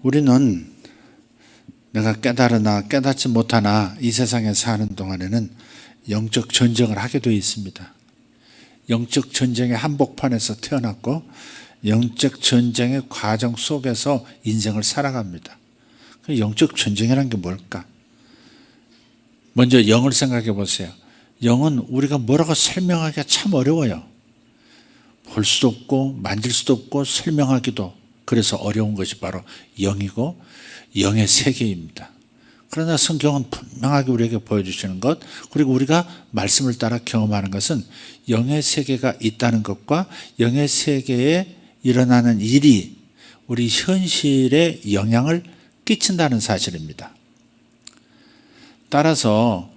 우리는 내가 깨달으나 깨닫지 못하나 이 세상에 사는 동안에는 영적 전쟁을 하게 되어 있습니다. 영적 전쟁의 한복판에서 태어났고 영적 전쟁의 과정 속에서 인생을 살아갑니다. 영적 전쟁이라는 게 뭘까? 먼저 영을 생각해 보세요. 영은 우리가 뭐라고 설명하기가 참 어려워요. 볼 수도 없고 만질 수도 없고 설명하기도 그래서 어려운 것이 바로 영이고 영의 세계입니다. 그러나 성경은 분명하게 우리에게 보여주시는 것, 그리고 우리가 말씀을 따라 경험하는 것은 영의 세계가 있다는 것과 영의 세계에 일어나는 일이 우리 현실에 영향을 끼친다는 사실입니다. 따라서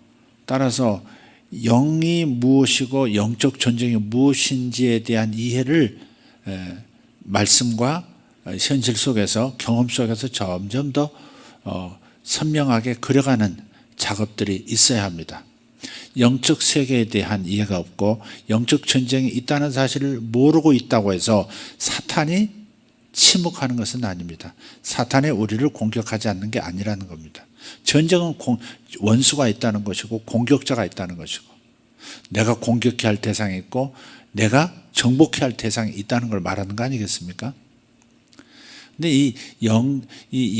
영이 무엇이고 영적 전쟁이 무엇인지에 대한 이해를 말씀과 현실 속에서 경험 속에서 점점 더 선명하게 그려가는 작업들이 있어야 합니다. 영적 세계에 대한 이해가 없고 영적 전쟁이 있다는 사실을 모르고 있다고 해서 사탄이 침묵하는 것은 아닙니다. 사탄이 우리를 공격하지 않는 게 아니라는 겁니다. 전쟁은 원수가 있다는 것이고 공격자가 있다는 것이고 내가 공격해야 할 대상이 있고 내가 정복해야 할 대상이 있다는 걸 말하는 거 아니겠습니까? 근데 이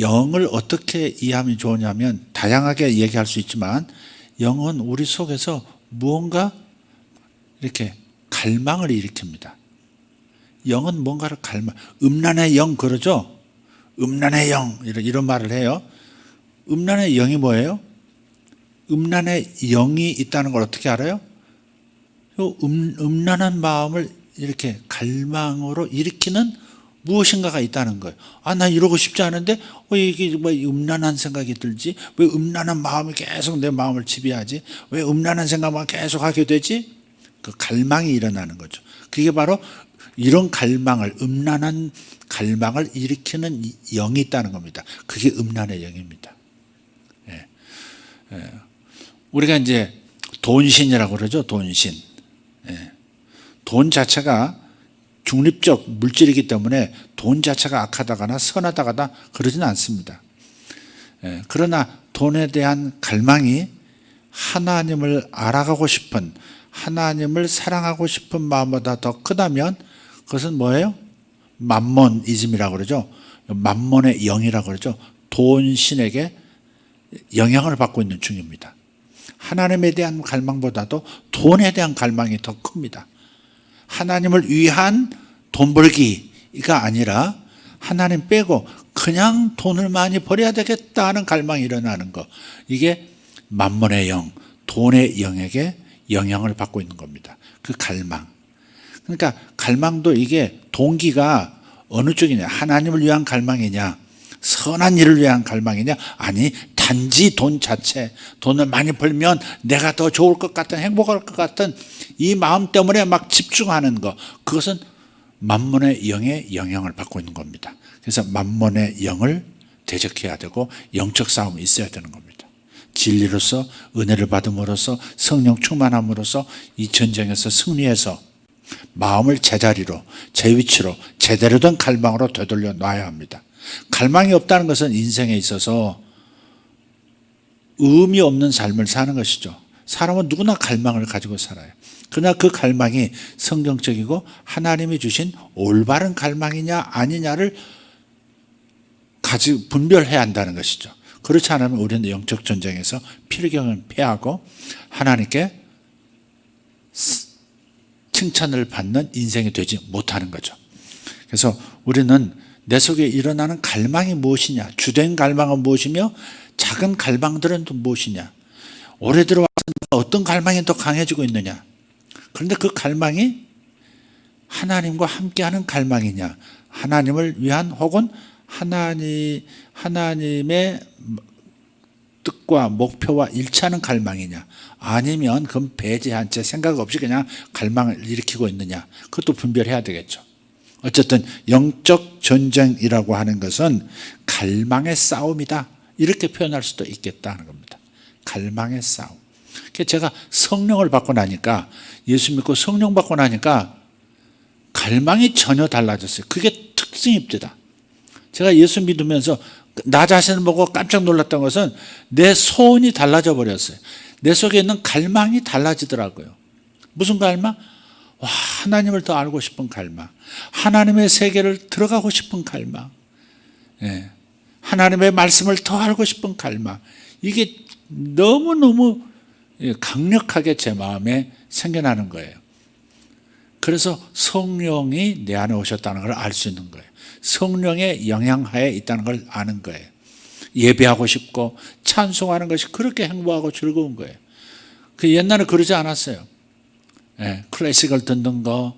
영을 어떻게 이해하면 좋으냐면 다양하게 얘기할 수 있지만 영은 우리 속에서 무언가 이렇게 갈망을 일으킵니다. 영은 뭔가를 음란의 영 그러죠? 음란의 영 이런 말을 해요. 음란의 영이 뭐예요? 음란의 영이 있다는 걸 어떻게 알아요? 음란한 마음을 이렇게 갈망으로 일으키는 무엇인가가 있다는 거예요. 나 이러고 싶지 않은데 이게 왜 음란한 생각이 들지? 왜 음란한 마음이 계속 내 마음을 지배하지? 왜 음란한 생각만 계속 하게 되지? 그 갈망이 일어나는 거죠. 그게 바로 이런 갈망을, 음란한 갈망을 일으키는 영이 있다는 겁니다. 그게 음란의 영입니다. 우리가 이제 돈신이라고 그러죠. 돈신. 돈 자체가 중립적 물질이기 때문에 돈 자체가 악하다거나 선하다거나 그러지는 않습니다. 그러나 돈에 대한 갈망이 하나님을 알아가고 싶은, 하나님을 사랑하고 싶은 마음보다 더 크다면 그것은 뭐예요? 맘몬이즘이라고 그러죠. 맘몬의 영이라고 그러죠. 돈신에게 영향을 받고 있는 중입니다. 하나님에 대한 갈망보다도 돈에 대한 갈망이 더 큽니다. 하나님을 위한 돈 벌기가 아니라 하나님 빼고 그냥 돈을 많이 벌어야 되겠다는 갈망이 일어나는 거, 이게 맘몬의 영, 돈의 영에게 영향을 받고 있는 겁니다. 그 갈망. 그러니까 갈망도 이게 동기가 어느 쪽이냐, 하나님을 위한 갈망이냐, 선한 일을 위한 갈망이냐, 아니 단지 돈 자체, 돈을 많이 벌면 내가 더 좋을 것 같은, 행복할 것 같은 이 마음 때문에 막 집중하는 거, 그것은 맘몬의 영에 영향을 받고 있는 겁니다. 그래서 맘몬의 영을 대적해야 되고 영적 싸움이 있어야 되는 겁니다. 진리로서 은혜를 받음으로써 성령 충만함으로써 이 전쟁에서 승리해서 마음을 제자리로, 제 위치로 제대로 된 갈망으로 되돌려 놔야 합니다. 갈망이 없다는 것은 인생에 있어서 의미 없는 삶을 사는 것이죠. 사람은 누구나 갈망을 가지고 살아요. 그러나 그 갈망이 성경적이고 하나님이 주신 올바른 갈망이냐 아니냐를 분별해야 한다는 것이죠. 그렇지 않으면 우리는 영적 전쟁에서 필경을 패하고 하나님께 칭찬을 받는 인생이 되지 못하는 거죠. 그래서 우리는 내 속에 일어나는 갈망이 무엇이냐, 주된 갈망은 무엇이며 작은 갈망들은 또 무엇이냐, 올해 들어와서 어떤 갈망이 더 강해지고 있느냐, 그런데 그 갈망이 하나님과 함께하는 갈망이냐, 하나님을 위한 혹은 하나님의 뜻과 목표와 일치하는 갈망이냐, 아니면 그건 배제한 채 생각 없이 그냥 갈망을 일으키고 있느냐, 그것도 분별해야 되겠죠. 어쨌든 영적 전쟁이라고 하는 것은 갈망의 싸움이다, 이렇게 표현할 수도 있겠다는 겁니다. 갈망의 싸움. 제가 성령을 받고 나니까, 예수 믿고 성령 받고 나니까 갈망이 전혀 달라졌어요. 그게 특징입니다. 제가 예수 믿으면서 나 자신을 보고 깜짝 놀랐던 것은 내 소원이 달라져 버렸어요. 내 속에 있는 갈망이 달라지더라고요. 무슨 갈망? 와, 하나님을 더 알고 싶은 갈망, 하나님의 세계를 들어가고 싶은 갈망, 예. 하나님의 말씀을 더 알고 싶은 갈망, 이게 너무너무 강력하게 제 마음에 생겨나는 거예요. 그래서 성령이 내 안에 오셨다는 걸 알 수 있는 거예요. 성령의 영향하에 있다는 걸 아는 거예요. 예배하고 싶고 찬송하는 것이 그렇게 행복하고 즐거운 거예요. 그 옛날에 그러지 않았어요. 예, 클래식을 듣는 거,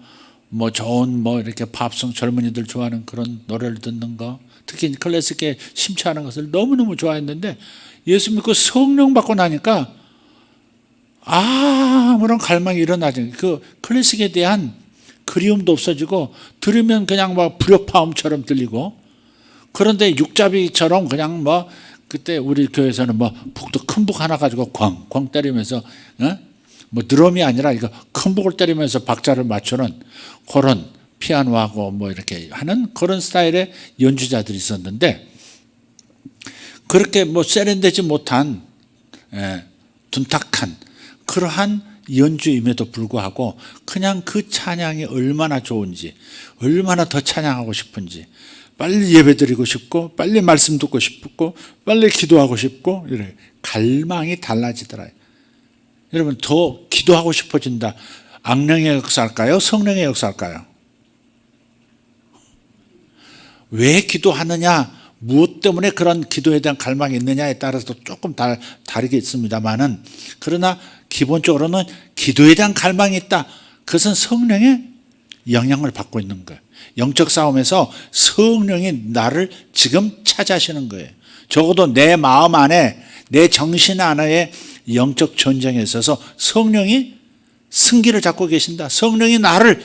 뭐 좋은 뭐 이렇게 팝송, 젊은이들 좋아하는 그런 노래를 듣는 거, 특히 클래식에 심취하는 것을 너무너무 좋아했는데 예수 믿고 성령 받고 나니까 아무런 갈망이 일어나지. 그 클래식에 대한 그리움도 없어지고 들으면 그냥 막 불협화음처럼 들리고, 그런데 육잡이처럼 그냥 뭐 그때 우리 교회에서는 뭐 북도 큰 북 하나 가지고 꽝꽝 때리면서 뭐 드럼이 아니라 이거 큰 북을 때리면서 박자를 맞추는 그런 피아노하고 뭐 이렇게 하는 그런 스타일의 연주자들이 있었는데, 그렇게 뭐 세련되지 못한 둔탁한 그러한 연주임에도 불구하고 그냥 그 찬양이 얼마나 좋은지, 얼마나 더 찬양하고 싶은지, 빨리 예배드리고 싶고 빨리 말씀 듣고 싶고 빨리 기도하고 싶고, 이래 갈망이 달라지더라고요. 여러분, 더 기도하고 싶어진다. 악령의 역사일까요? 성령의 역사일까요? 왜 기도하느냐, 무엇 때문에 그런 기도에 대한 갈망이 있느냐에 따라서 조금 다르게 있습니다만은, 그러나 기본적으로는 기도에 대한 갈망이 있다. 그것은 성령의 영향을 받고 있는 거예요. 영적 싸움에서 성령이 나를 지금 차지하시는 거예요. 적어도 내 마음 안에, 내 정신 안에 영적 전쟁에 있어서 성령이 승기를 잡고 계신다. 성령이 나를,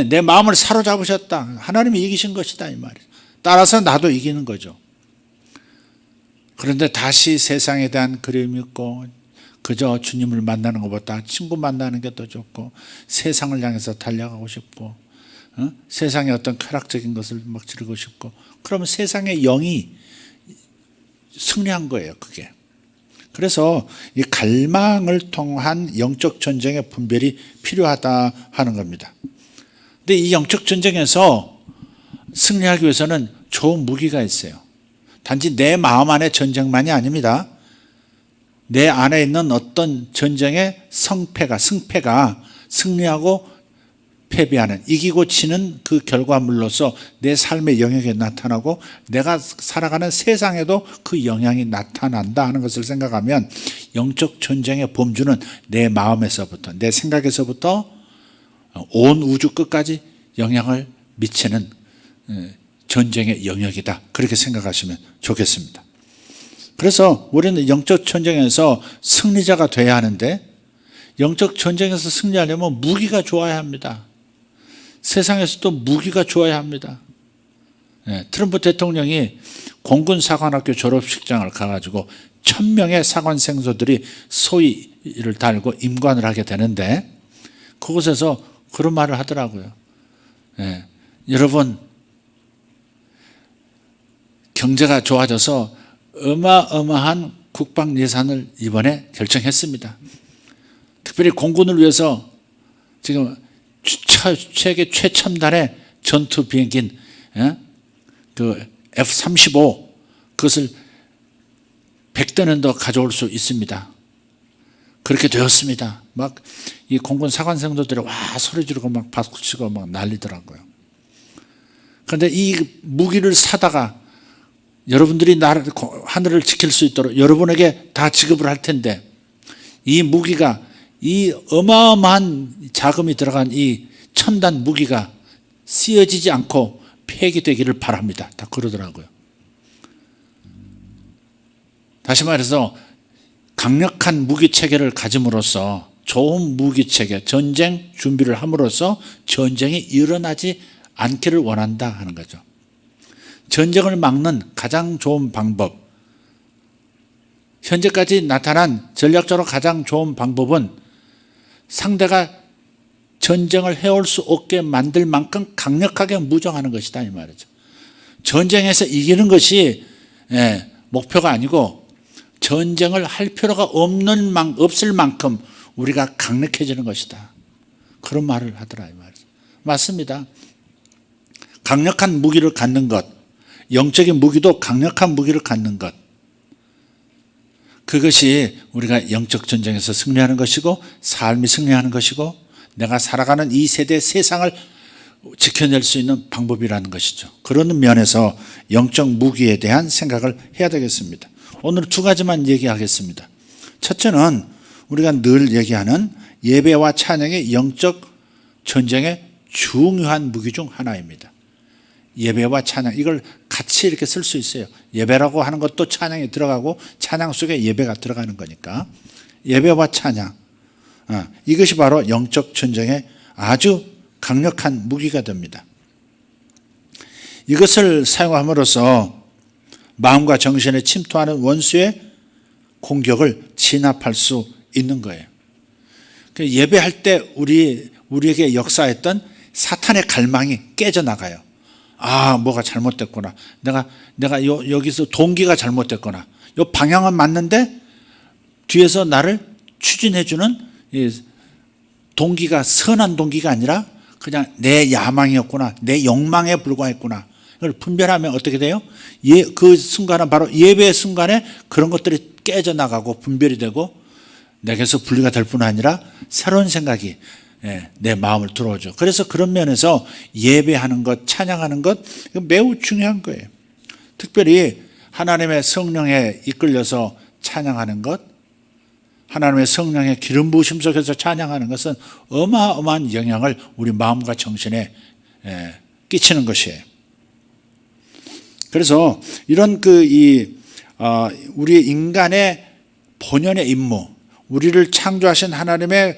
내 마음을 사로잡으셨다. 하나님이 이기신 것이다, 이 말이에요. 따라서 나도 이기는 거죠. 그런데 다시 세상에 대한 그리움이 있고, 그저 주님을 만나는 것보다 친구 만나는 게 더 좋고, 세상을 향해서 달려가고 싶고, 세상의 어떤 쾌락적인 것을 막 지르고 싶고, 그러면 세상의 영이 승리한 거예요, 그게. 그래서 이 갈망을 통한 영적 전쟁의 분별이 필요하다 하는 겁니다. 근데 이 영적 전쟁에서 승리하기 위해서는 좋은 무기가 있어요. 단지 내 마음 안의 전쟁만이 아닙니다. 내 안에 있는 어떤 전쟁의 승패가 승리하고 패배하는, 이기고 지는 그 결과물로서 내 삶의 영역에 나타나고 내가 살아가는 세상에도 그 영향이 나타난다 하는 것을 생각하면, 영적 전쟁의 범주는 내 마음에서부터, 내 생각에서부터 온 우주 끝까지 영향을 미치는 전쟁의 영역이다, 그렇게 생각하시면 좋겠습니다. 그래서 우리는 영적 전쟁에서 승리자가 돼야 하는데, 영적 전쟁에서 승리하려면 무기가 좋아야 합니다. 세상에서도 무기가 좋아야 합니다. 트럼프 대통령이 공군 사관학교 졸업식장을 가가지고 1000명의 사관 생소들이 소위를 달고 임관을 하게 되는데, 그곳에서 그런 말을 하더라고요. 여러분, 경제가 좋아져서 어마어마한 국방 예산을 이번에 결정했습니다. 특별히 공군을 위해서 지금 세계 최첨단의 전투 비행기인 그 F-35, 그것을 100대는 더 가져올 수 있습니다. 그렇게 되었습니다. 막 이 공군 사관생도들이 와 소리 지르고 막 박수치고 막 난리더라고요. 그런데 이 무기를 사다가 여러분들이 하늘을 지킬 수 있도록 여러분에게 다 지급을 할 텐데, 이 무기가, 이 어마어마한 자금이 들어간 이 첨단 무기가 쓰여지지 않고 폐기되기를 바랍니다. 다 그러더라고요. 다시 말해서 강력한 무기 체계를 가짐으로써, 좋은 무기 체계, 전쟁 준비를 함으로써 전쟁이 일어나지 않기를 원한다 하는 거죠. 전쟁을 막는 가장 좋은 방법, 현재까지 나타난 전략적으로 가장 좋은 방법은 상대가 전쟁을 해올 수 없게 만들 만큼 강력하게 무정하는 것이다, 이 말이죠. 전쟁에서 이기는 것이 목표가 아니고 전쟁을 할 필요가 없을 만큼 우리가 강력해지는 것이다. 그런 말을 하더라 이 말이죠. 맞습니다. 강력한 무기를 갖는 것, 영적인 무기도 강력한 무기를 갖는 것, 그것이 우리가 영적 전쟁에서 승리하는 것이고 삶이 승리하는 것이고 내가 살아가는 이 세대 세상을 지켜낼 수 있는 방법이라는 것이죠. 그런 면에서 영적 무기에 대한 생각을 해야 되겠습니다. 오늘 두 가지만 얘기하겠습니다. 첫째는 우리가 늘 얘기하는 예배와 찬양이 영적 전쟁의 중요한 무기 중 하나입니다. 예배와 찬양, 이걸 같이 이렇게 쓸 수 있어요. 예배라고 하는 것도 찬양이 들어가고 찬양 속에 예배가 들어가는 거니까 예배와 찬양, 이것이 바로 영적 전쟁의 아주 강력한 무기가 됩니다. 이것을 사용함으로써 마음과 정신에 침투하는 원수의 공격을 진압할 수 있는 거예요. 예배할 때 우리에게 역사했던 사탄의 갈망이 깨져나가요. 뭐가 잘못됐구나. 내가 여기서 동기가 잘못됐구나. 요 방향은 맞는데 뒤에서 나를 추진해주는 동기가 선한 동기가 아니라 그냥 내 야망이었구나. 내 욕망에 불과했구나. 이걸 분별하면 어떻게 돼요? 그 순간은 바로 예배의 순간에 그런 것들이 깨져나가고 분별이 되고 내게서 분리가 될 뿐 아니라 새로운 생각이 내 마음을 들어오죠. 그래서 그런 면에서 예배하는 것, 찬양하는 것 매우 중요한 거예요. 특별히 하나님의 성령에 이끌려서 찬양하는 것, 하나님의 성령의 기름 부으심 속에서 찬양하는 것은 어마어마한 영향을 우리 마음과 정신에 끼치는 것이에요. 그래서 이런 우리 인간의 본연의 임무, 우리를 창조하신 하나님의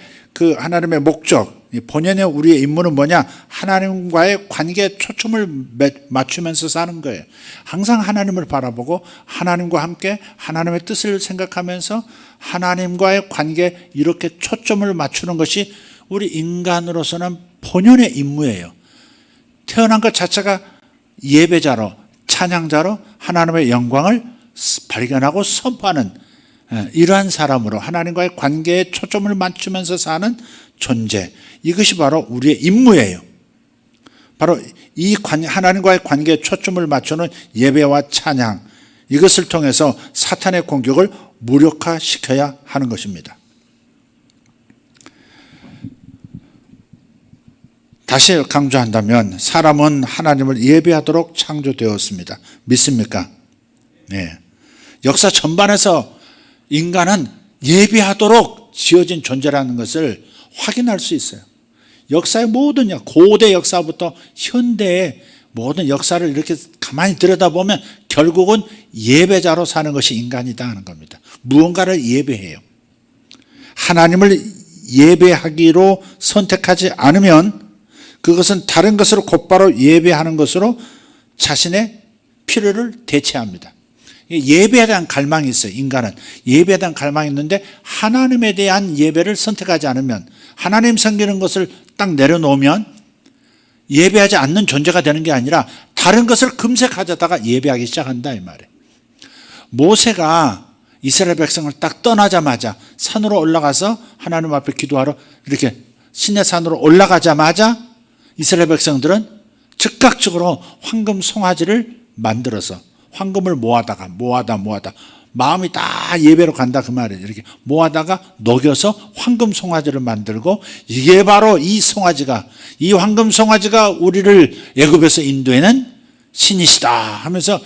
목적, 본연의 우리의 임무는 뭐냐? 하나님과의 관계에 초점을 맞추면서 사는 거예요. 항상 하나님을 바라보고 하나님과 함께 하나님의 뜻을 생각하면서 하나님과의 관계에 이렇게 초점을 맞추는 것이 우리 인간으로서는 본연의 임무예요. 태어난 것 자체가 예배자로, 찬양자로 하나님의 영광을 발견하고 선포하는 이러한 사람으로 하나님과의 관계에 초점을 맞추면서 사는 존재, 이것이 바로 우리의 임무예요. 바로 이 하나님과의 관계에 초점을 맞추는 예배와 찬양, 이것을 통해서 사탄의 공격을 무력화시켜야 하는 것입니다. 다시 강조한다면 사람은 하나님을 예배하도록 창조되었습니다. 믿습니까? 네. 역사 전반에서 인간은 예배하도록 지어진 존재라는 것을 확인할 수 있어요. 역사의 모든 고대 역사부터 현대의 모든 역사를 이렇게 가만히 들여다보면 결국은 예배자로 사는 것이 인간이다 하는 겁니다. 무언가를 예배해요. 하나님을 예배하기로 선택하지 않으면 그것은 다른 것으로 곧바로 예배하는 것으로 자신의 필요를 대체합니다. 예배에 대한 갈망이 있어요. 인간은 예배에 대한 갈망이 있는데 하나님에 대한 예배를 선택하지 않으면, 하나님 섬기는 것을 딱 내려놓으면 예배하지 않는 존재가 되는 게 아니라 다른 것을 금색하자다가 예배하기 시작한다 이 말이에요. 모세가 이스라엘 백성을 딱 떠나자마자 산으로 올라가서 하나님 앞에 기도하러 이렇게 시내산으로 올라가자마자 이스라엘 백성들은 즉각적으로 황금 송아지를 만들어서 황금을 모아다 마음이 다 예배로 간다 그 말이에요. 이렇게 모아다가 녹여서 황금 송아지를 만들고, 이게 바로 이 황금 송아지가 우리를 애굽에서 인도해낸 신이시다 하면서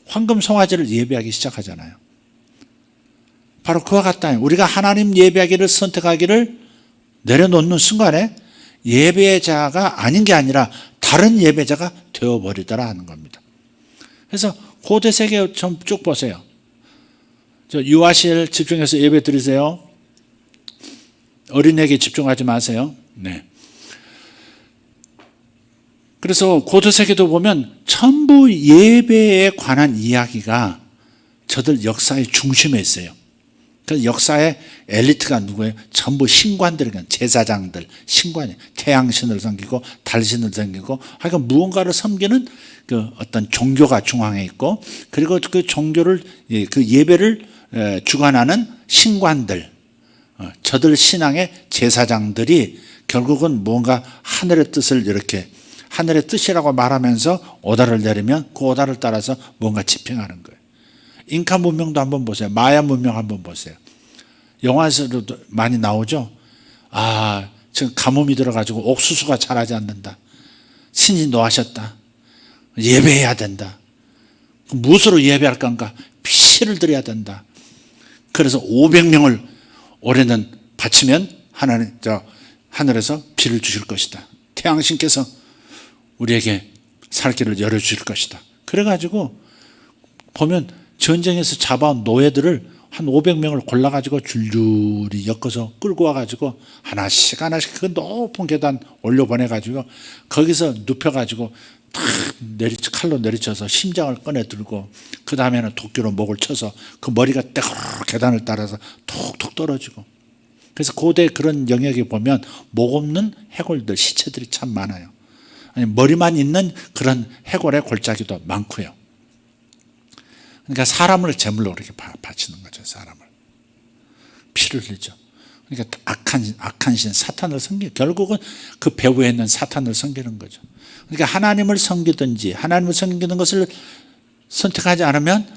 황금 송아지를 예배하기 시작하잖아요. 바로 그와 같다. 우리가 하나님 예배하기를 선택하기를 내려놓는 순간에 예배자가 아닌 게 아니라 다른 예배자가 되어버리더라 하는 겁니다. 그래서 고대 세계 좀 쭉 보세요. 유아실 집중해서 예배 드리세요. 어린이에게 집중하지 마세요. 네. 그래서 고대 세계도 보면 전부 예배에 관한 이야기가 저들 역사의 중심에 있어요. 그 역사의 엘리트가 누구예요? 전부 신관들이니까 제사장들, 신관이 태양신을 섬기고 달신을 섬기고 하여간 무언가를 섬기는 그 어떤 종교가 중앙에 있고 그리고 그 종교를 그 예배를 주관하는 신관들, 저들 신앙의 제사장들이 결국은 뭔가 하늘의 뜻을 이렇게 하늘의 뜻이라고 말하면서 오다를 내리면 그 오다를 따라서 뭔가 집행하는 거예요. 잉카 문명도 한번 보세요. 마야 문명 한번 보세요. 영화에서도 많이 나오죠. 지금 가뭄이 들어가지고 옥수수가 자라지 않는다. 신이 노하셨다. 예배해야 된다. 무엇으로 예배할 건가? 피를 드려야 된다. 그래서 500명을 올해는 바치면 하늘에서 비를 주실 것이다. 태양신께서 우리에게 살 길을 열어주실 것이다. 그래가지고 보면 전쟁에서 잡아온 노예들을 한 500명을 골라가지고 줄줄이 엮어서 끌고 와가지고 하나씩 그 높은 계단 올려보내가지고 거기서 눕혀가지고 탁 칼로 내리쳐서 심장을 꺼내 들고 그 다음에는 도끼로 목을 쳐서 그 머리가 딱 계단을 따라서 툭툭 떨어지고 그래서 고대 그런 영역에 보면 목 없는 해골들 시체들이 참 많아요. 아니 머리만 있는 그런 해골의 골짜기도 많고요. 그러니까 사람을 제물로 그렇게 바치는 거죠. 사람을 피를 흘리죠. 그러니까 악한 신 사탄을 섬기 결국은 그 배후에 있는 사탄을 섬기는 거죠. 그러니까 하나님을 섬기든지 하나님을 섬기는 것을 선택하지 않으면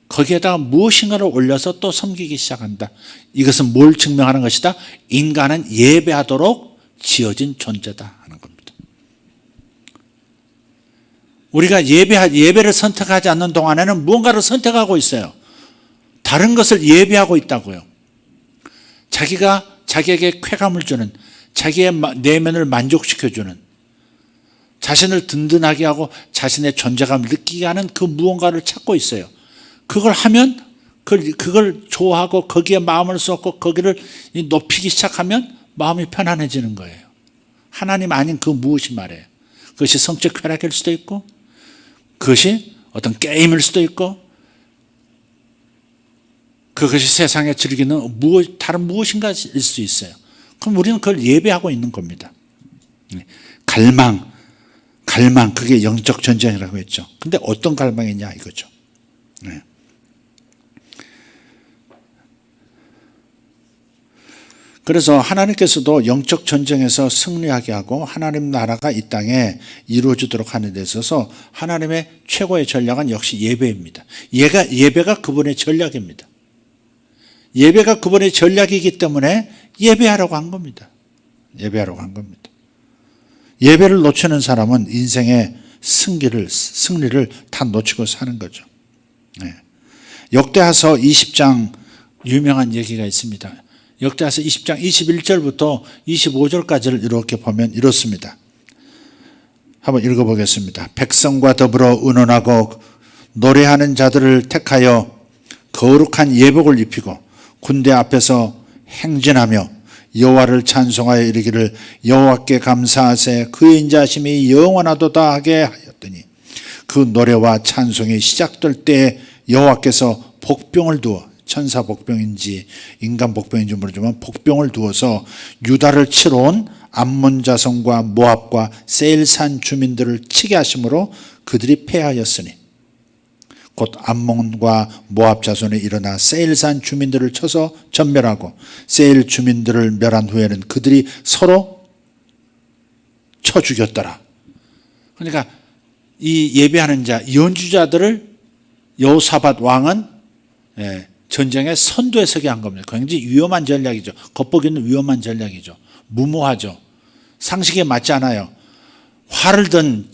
거기에다가 무엇인가를 올려서 또 섬기기 시작한다. 이것은 뭘 증명하는 것이다? 인간은 예배하도록 지어진 존재다 하는 겁니다. 우리가 예배를 선택하지 않는 동안에는 무언가를 선택하고 있어요. 다른 것을 예배하고 있다고요. 자기가 자기에게 쾌감을 주는 자기의 내면을 만족시켜주는 자신을 든든하게 하고 자신의 존재감을 느끼게 하는 그 무언가를 찾고 있어요. 그걸 하면 그걸 좋아하고 거기에 마음을 쏟고 거기를 높이기 시작하면 마음이 편안해지는 거예요. 하나님 아닌 그 무엇이 말이에요. 그것이 성적 쾌락일 수도 있고 그것이 어떤 게임일 수도 있고 그것이 세상에 즐기는 다른 무엇인가일 수도 있어요. 그럼 우리는 그걸 예배하고 있는 겁니다. 갈망 그게 영적 전쟁이라고 했죠. 근데 어떤 갈망이냐 이거죠. 그래서 하나님께서도 영적 전쟁에서 승리하게 하고 하나님 나라가 이 땅에 이루어지도록 하는 데 있어서 하나님의 최고의 전략은 역시 예배입니다. 예배가 그분의 전략입니다. 예배가 그분의 전략이기 때문에 예배하라고 한 겁니다. 예배하라고 한 겁니다. 예배를 놓치는 사람은 인생의 승리를 다 놓치고 사는 거죠. 역대하서 20장 유명한 얘기가 있습니다. 역대하서 20장 21절부터 25절까지를 이렇게 보면 이렇습니다. 한번 읽어보겠습니다. 백성과 더불어 의논하고 노래하는 자들을 택하여 거룩한 예복을 입히고 군대 앞에서 행진하며 여호와를 찬송하여 이르기를 여호와께 감사하세 그의 인자하심이 영원하도다 하게 하였더니 그 노래와 찬송이 시작될 때 여호와께서 복병을 두어 천사 복병인지 인간 복병인지 모르지만 복병을 두어서 유다를 치러 온 암몬 자손과 모압과 세일산 주민들을 치게 하심으로 그들이 패하였으니 곧 암몬과 모압 자손이 일어나 세일산 주민들을 쳐서 전멸하고 세일 주민들을 멸한 후에는 그들이 서로 쳐 죽였더라. 그러니까 이 예배하는 자 연주자들을 여호사밧 왕은 전쟁의 선두에 서게 한 겁니다. 굉장히 위험한 전략이죠. 겉보기는 위험한 전략이죠. 무모하죠. 상식에 맞지 않아요. 활을 든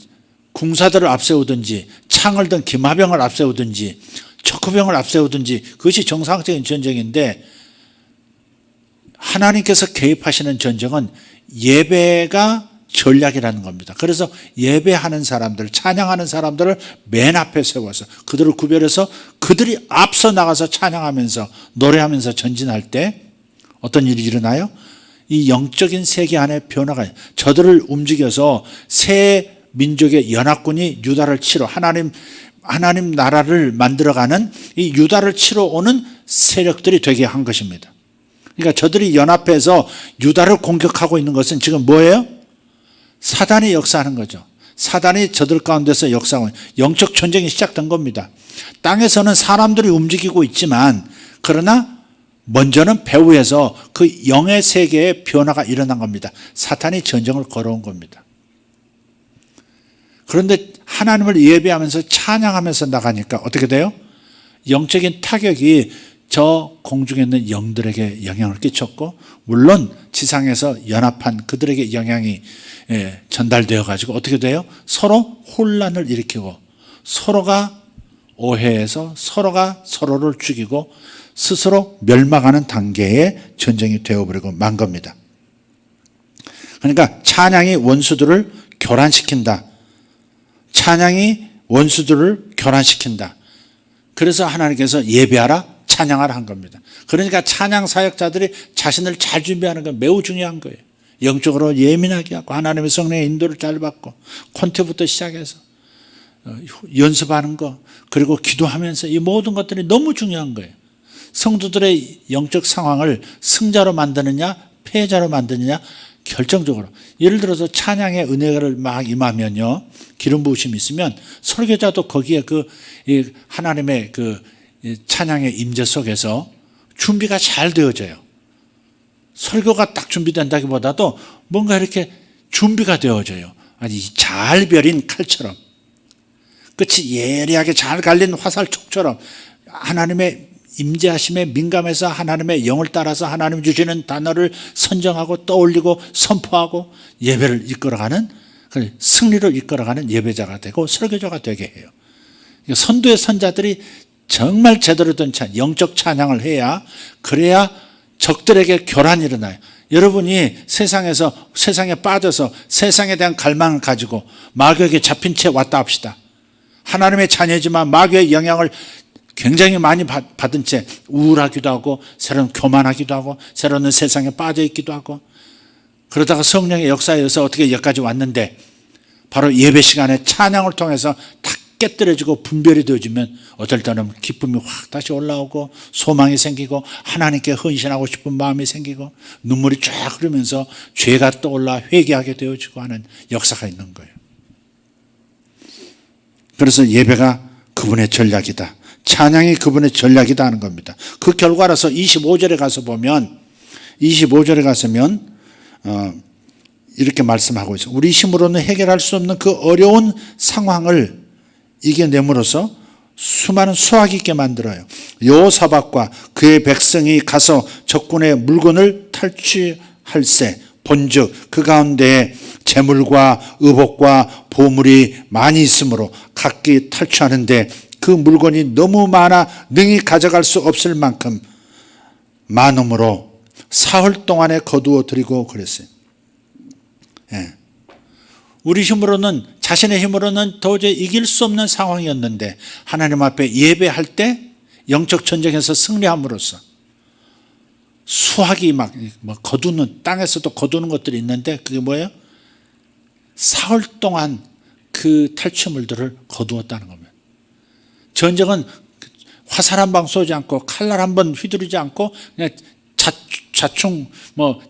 궁사들을 앞세우든지 창을 든 기마병을 앞세우든지 척후병을 앞세우든지 그것이 정상적인 전쟁인데 하나님께서 개입하시는 전쟁은 예배가 전략이라는 겁니다. 그래서 예배하는 사람들, 찬양하는 사람들을 맨 앞에 세워서 그들을 구별해서 그들이 앞서 나가서 찬양하면서 노래하면서 전진할 때 어떤 일이 일어나요? 이 영적인 세계 안에 변화가 저들을 움직여서 새 민족의 연합군이 유다를 치러 하나님 나라를 만들어가는 이 유다를 치러 오는 세력들이 되게 한 것입니다. 그러니까 저들이 연합해서 유다를 공격하고 있는 것은 지금 뭐예요? 사단이 역사하는 거죠. 사단이 저들 가운데서 역사하고 영적 전쟁이 시작된 겁니다. 땅에서는 사람들이 움직이고 있지만 그러나 먼저는 배후에서 그 영의 세계의 변화가 일어난 겁니다. 사탄이 전쟁을 걸어온 겁니다. 그런데 하나님을 예배하면서 찬양하면서 나가니까 어떻게 돼요? 영적인 타격이 저 공중에 있는 영들에게 영향을 끼쳤고 물론 지상에서 연합한 그들에게 영향이 전달되어 가지고 어떻게 돼요? 서로 혼란을 일으키고 서로가 오해해서 서로가 서로를 죽이고 스스로 멸망하는 단계의 전쟁이 되어버리고 만 겁니다. 그러니까 찬양이 원수들을 교란시킨다. 찬양이 원수들을 교란시킨다. 그래서 하나님께서 예배하라 찬양하라 한 겁니다. 그러니까 찬양 사역자들이 자신을 잘 준비하는 건 매우 중요한 거예요. 영적으로 예민하게 하고 하나님의 성령의 인도를 잘 받고 콘테부터 시작해서 연습하는 거 그리고 기도하면서 이 모든 것들이 너무 중요한 거예요. 성도들의 영적 상황을 승자로 만드느냐 패자로 만드느냐 결정적으로 예를 들어서 찬양의 은혜를 막 임하면요 기름 부으심이 있으면 설교자도 거기에 그 하나님의 그 찬양의 임재 속에서 준비가 잘 되어져요. 설교가 딱 준비된다기보다도 뭔가 이렇게 준비가 되어져요. 아니 잘 벼린 칼처럼 끝이 예리하게 잘 갈린 화살촉처럼 하나님의 임재하심에 민감해서 하나님의 영을 따라서 하나님 주시는 단어를 선정하고 떠올리고 선포하고 예배를 이끌어가는 승리를 이끌어가는 예배자가 되고 설교자가 되게 해요. 선도의 선자들이 정말 제대로 된 영적 찬양을 해야 그래야 적들에게 교란이 일어나요. 여러분이 세상에 빠져서 세상에 대한 갈망을 가지고 마귀에게 잡힌 채 왔다 합시다. 하나님의 자녀지만 마귀의 영향을 굉장히 많이 받은 채 우울하기도 하고 새로운 교만하기도 하고 새로운 세상에 빠져 있기도 하고 그러다가 성령의 역사에 의해서 어떻게 여기까지 왔는데 바로 예배 시간에 찬양을 통해서 탁 깨뜨려지고 분별이 되어지면 어떨 때는 기쁨이 확 다시 올라오고 소망이 생기고 하나님께 헌신하고 싶은 마음이 생기고 눈물이 쫙 흐르면서 죄가 떠올라 회개하게 되어지고 하는 역사가 있는 거예요. 그래서 예배가 그분의 전략이다. 찬양이 그분의 전략이다 하는 겁니다. 그 결과라서 25절에 가서 보면 25절에 가서면 이렇게 말씀하고 있어요. 우리 힘으로는 해결할 수 없는 그 어려운 상황을 이겨냄으로써 수많은 수확이 있게 만들어요. 여호사밧과 그의 백성이 가서 적군의 물건을 탈취할세 본즉 그 가운데 재물과 의복과 보물이 많이 있으므로 각기 탈취하는데 그 물건이 너무 많아 능히 가져갈 수 없을 만큼 많음으로 사흘 동안에 거두어 드리고 그랬어요. 예. 우리 힘으로는 자신의 힘으로는 도저히 이길 수 없는 상황이었는데 하나님 앞에 예배할 때 영적 전쟁에서 승리함으로써 수확이 막 거두는 땅에서도 거두는 것들이 있는데 그게 뭐예요? 사흘 동안 그 탈취물들을 거두었다는 겁니다. 전쟁은 화살 한 방 쏘지 않고 칼날 한 번 휘두르지 않고 그냥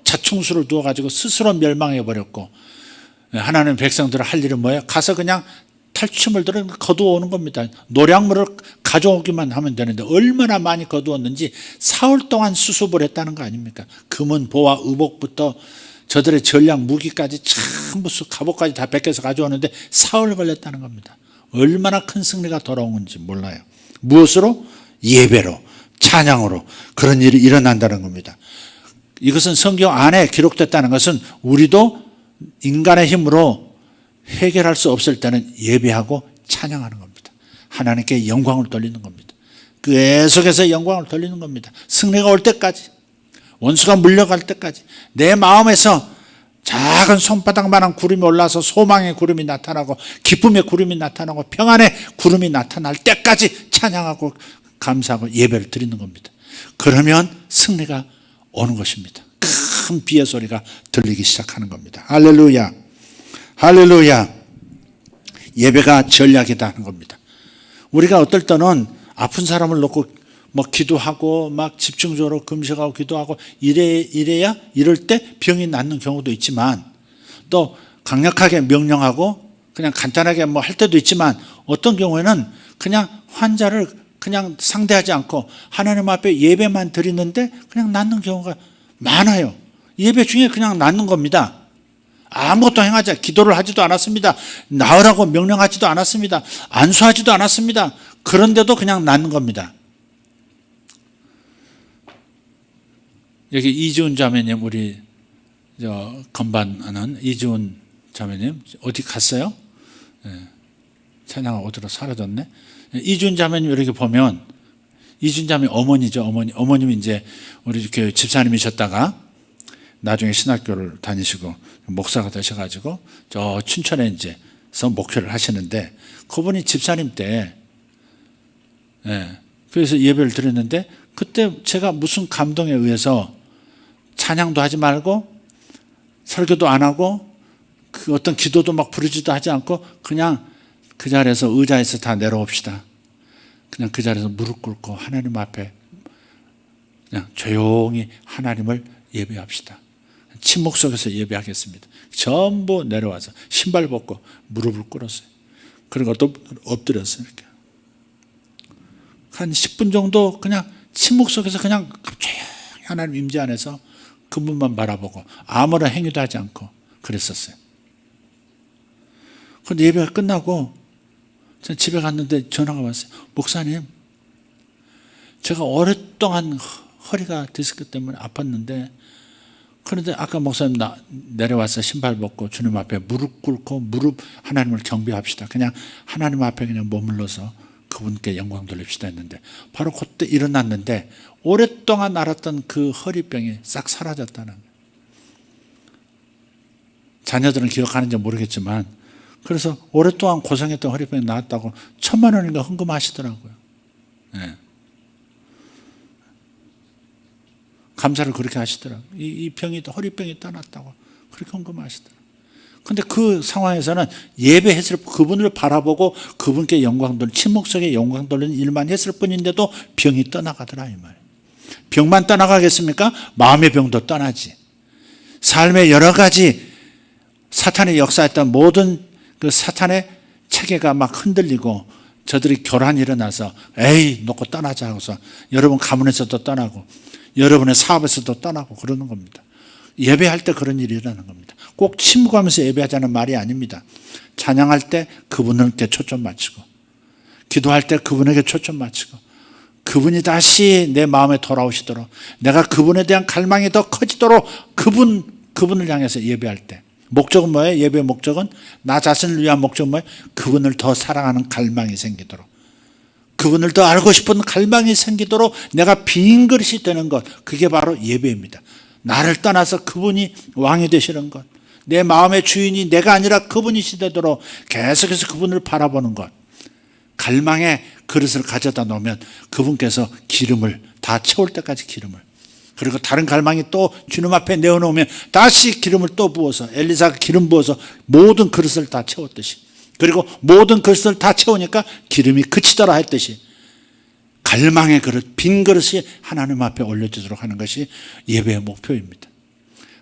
자충수를 두어가지고 스스로 멸망해 버렸고 하나님 백성들은 할 일은 뭐예요? 가서 그냥 탈취물들을 거두어오는 겁니다. 노량물을 가져오기만 하면 되는데 얼마나 많이 거두었는지 사흘 동안 수습을 했다는 거 아닙니까? 금은 보와 의복부터 저들의 전략 무기까지 전부 갑옷까지 다 벗겨서 가져오는데 사흘 걸렸다는 겁니다. 얼마나 큰 승리가 돌아오는지 몰라요. 무엇으로? 예배로, 찬양으로 그런 일이 일어난다는 겁니다. 이것은 성경 안에 기록됐다는 것은 우리도 인간의 힘으로 해결할 수 없을 때는 예배하고 찬양하는 겁니다. 하나님께 영광을 돌리는 겁니다. 계속해서 영광을 돌리는 겁니다. 승리가 올 때까지, 원수가 물려갈 때까지 내 마음에서 작은 손바닥만한 구름이 올라서 소망의 구름이 나타나고 기쁨의 구름이 나타나고 평안의 구름이 나타날 때까지 찬양하고 감사하고 예배를 드리는 겁니다. 그러면 승리가 오는 것입니다. 큰 비의 소리가 들리기 시작하는 겁니다. 할렐루야, 할렐루야. 예배가 전략이다 하는 겁니다. 우리가 어떨 때는 아픈 사람을 놓고 뭐 기도하고 막 집중적으로 금식하고 기도하고 이래야 이럴 때 병이 낫는 경우도 있지만, 또 강력하게 명령하고 그냥 간단하게 뭐 할 때도 있지만, 어떤 경우에는 그냥 환자를 그냥 상대하지 않고 하나님 앞에 예배만 드리는데 그냥 낫는 경우가 많아요. 예배 중에 그냥 낫는 겁니다. 아무것도 행하지, 기도를 하지도 않았습니다. 나으라고 명령하지도 않았습니다. 안수하지도 않았습니다. 그런데도 그냥 낫는 겁니다. 여기 이지훈 자매님, 우리 건반하는 이지훈 자매님 어디 갔어요? 찬양을 어디로 사라졌네. 이지훈 자매님 이렇게 보면, 이지훈 자매 어머니죠. 어머님이 이제 우리 교회 집사님이셨다가 나중에 신학교를 다니시고 목사가 되셔가지고 저 춘천에 이제서 목회를 하시는데, 그분이 집사님 때 그래서 예배를 드렸는데, 그때 제가 무슨 감동에 의해서 찬양도 하지 말고 설교도 안 하고 그 어떤 기도도 막 부르지도 하지 않고 그냥 그 자리에서 의자에서 다 내려옵시다. 그냥 그 자리에서 무릎 꿇고 하나님 앞에 그냥 조용히 하나님을 예배합시다. 침묵 속에서 예배하겠습니다. 전부 내려와서 신발 벗고 무릎을 꿇었어요. 그리고 또 엎드렸어요. 이렇게. 한 10분 정도 그냥 침묵 속에서 그냥 조용히 하나님 임재 안에서 그분만 바라보고 아무런 행위도 하지 않고 그랬었어요. 그런데 예배가 끝나고 집에 갔는데 전화가 왔어요. 목사님, 제가 오랫동안 허리가 디스크 때문에 아팠는데, 그런데 아까 목사님 내려와서 신발 벗고 주님 앞에 무릎 꿇고 하나님을 경배합시다. 그냥 하나님 앞에 그냥 머물러서 그분께 영광 돌립시다 했는데, 바로 그때 일어났는데 오랫동안 앓았던 그 허리병이 싹 사라졌다는 거예요. 자녀들은 기억하는지 모르겠지만, 그래서 오랫동안 고생했던 허리병이 나았다고 1,000만 원인가 헌금하시더라고요. 네. 감사를 그렇게 하시더라고요. 이 병이, 허리병이 떠났다고 그렇게 헌금하시더라고요. 그런데 그 상황에서는 예배했을, 그분을 바라보고 그분께 영광 돌리는, 침묵 속에 영광 돌리는 일만 했을 뿐인데도 병이 떠나가더라 이 말이에요. 병만 떠나가겠습니까? 마음의 병도 떠나지. 삶의 여러 가지 사탄의 역사했던 모든 그 사탄의 체계가 막 흔들리고 저들이 교란이 일어나서 에이 놓고 떠나자 하고서 여러분 가문에서도 떠나고 여러분의 사업에서도 떠나고 그러는 겁니다. 예배할 때 그런 일이 일어나는 겁니다. 꼭 침묵하면서 예배하자는 말이 아닙니다. 찬양할 때 그분에게 초점 맞추고, 기도할 때 그분에게 초점 맞추고, 그분이 다시 내 마음에 돌아오시도록, 내가 그분에 대한 갈망이 더 커지도록 그분을 향해서 예배할 때, 목적은 뭐예요? 예배의 목적은 나 자신을 위한 목적은 뭐예요? 그분을 더 사랑하는 갈망이 생기도록, 그분을 더 알고 싶은 갈망이 생기도록 내가 빈 그릇이 되는 것, 그게 바로 예배입니다. 나를 떠나서 그분이 왕이 되시는 것, 내 마음의 주인이 내가 아니라 그분이시되도록 계속해서 그분을 바라보는 것, 갈망의 그릇을 가져다 놓으면 그분께서 기름을 다 채울 때까지 기름을, 그리고 다른 갈망이 또 주님 앞에 내어놓으면 다시 기름을 또 부어서, 엘리사가 기름 부어서 모든 그릇을 다 채웠듯이, 그리고 모든 그릇을 다 채우니까 기름이 그치더라 했듯이 갈망의 그릇, 빈 그릇이 하나님 앞에 올려지도록 하는 것이 예배의 목표입니다.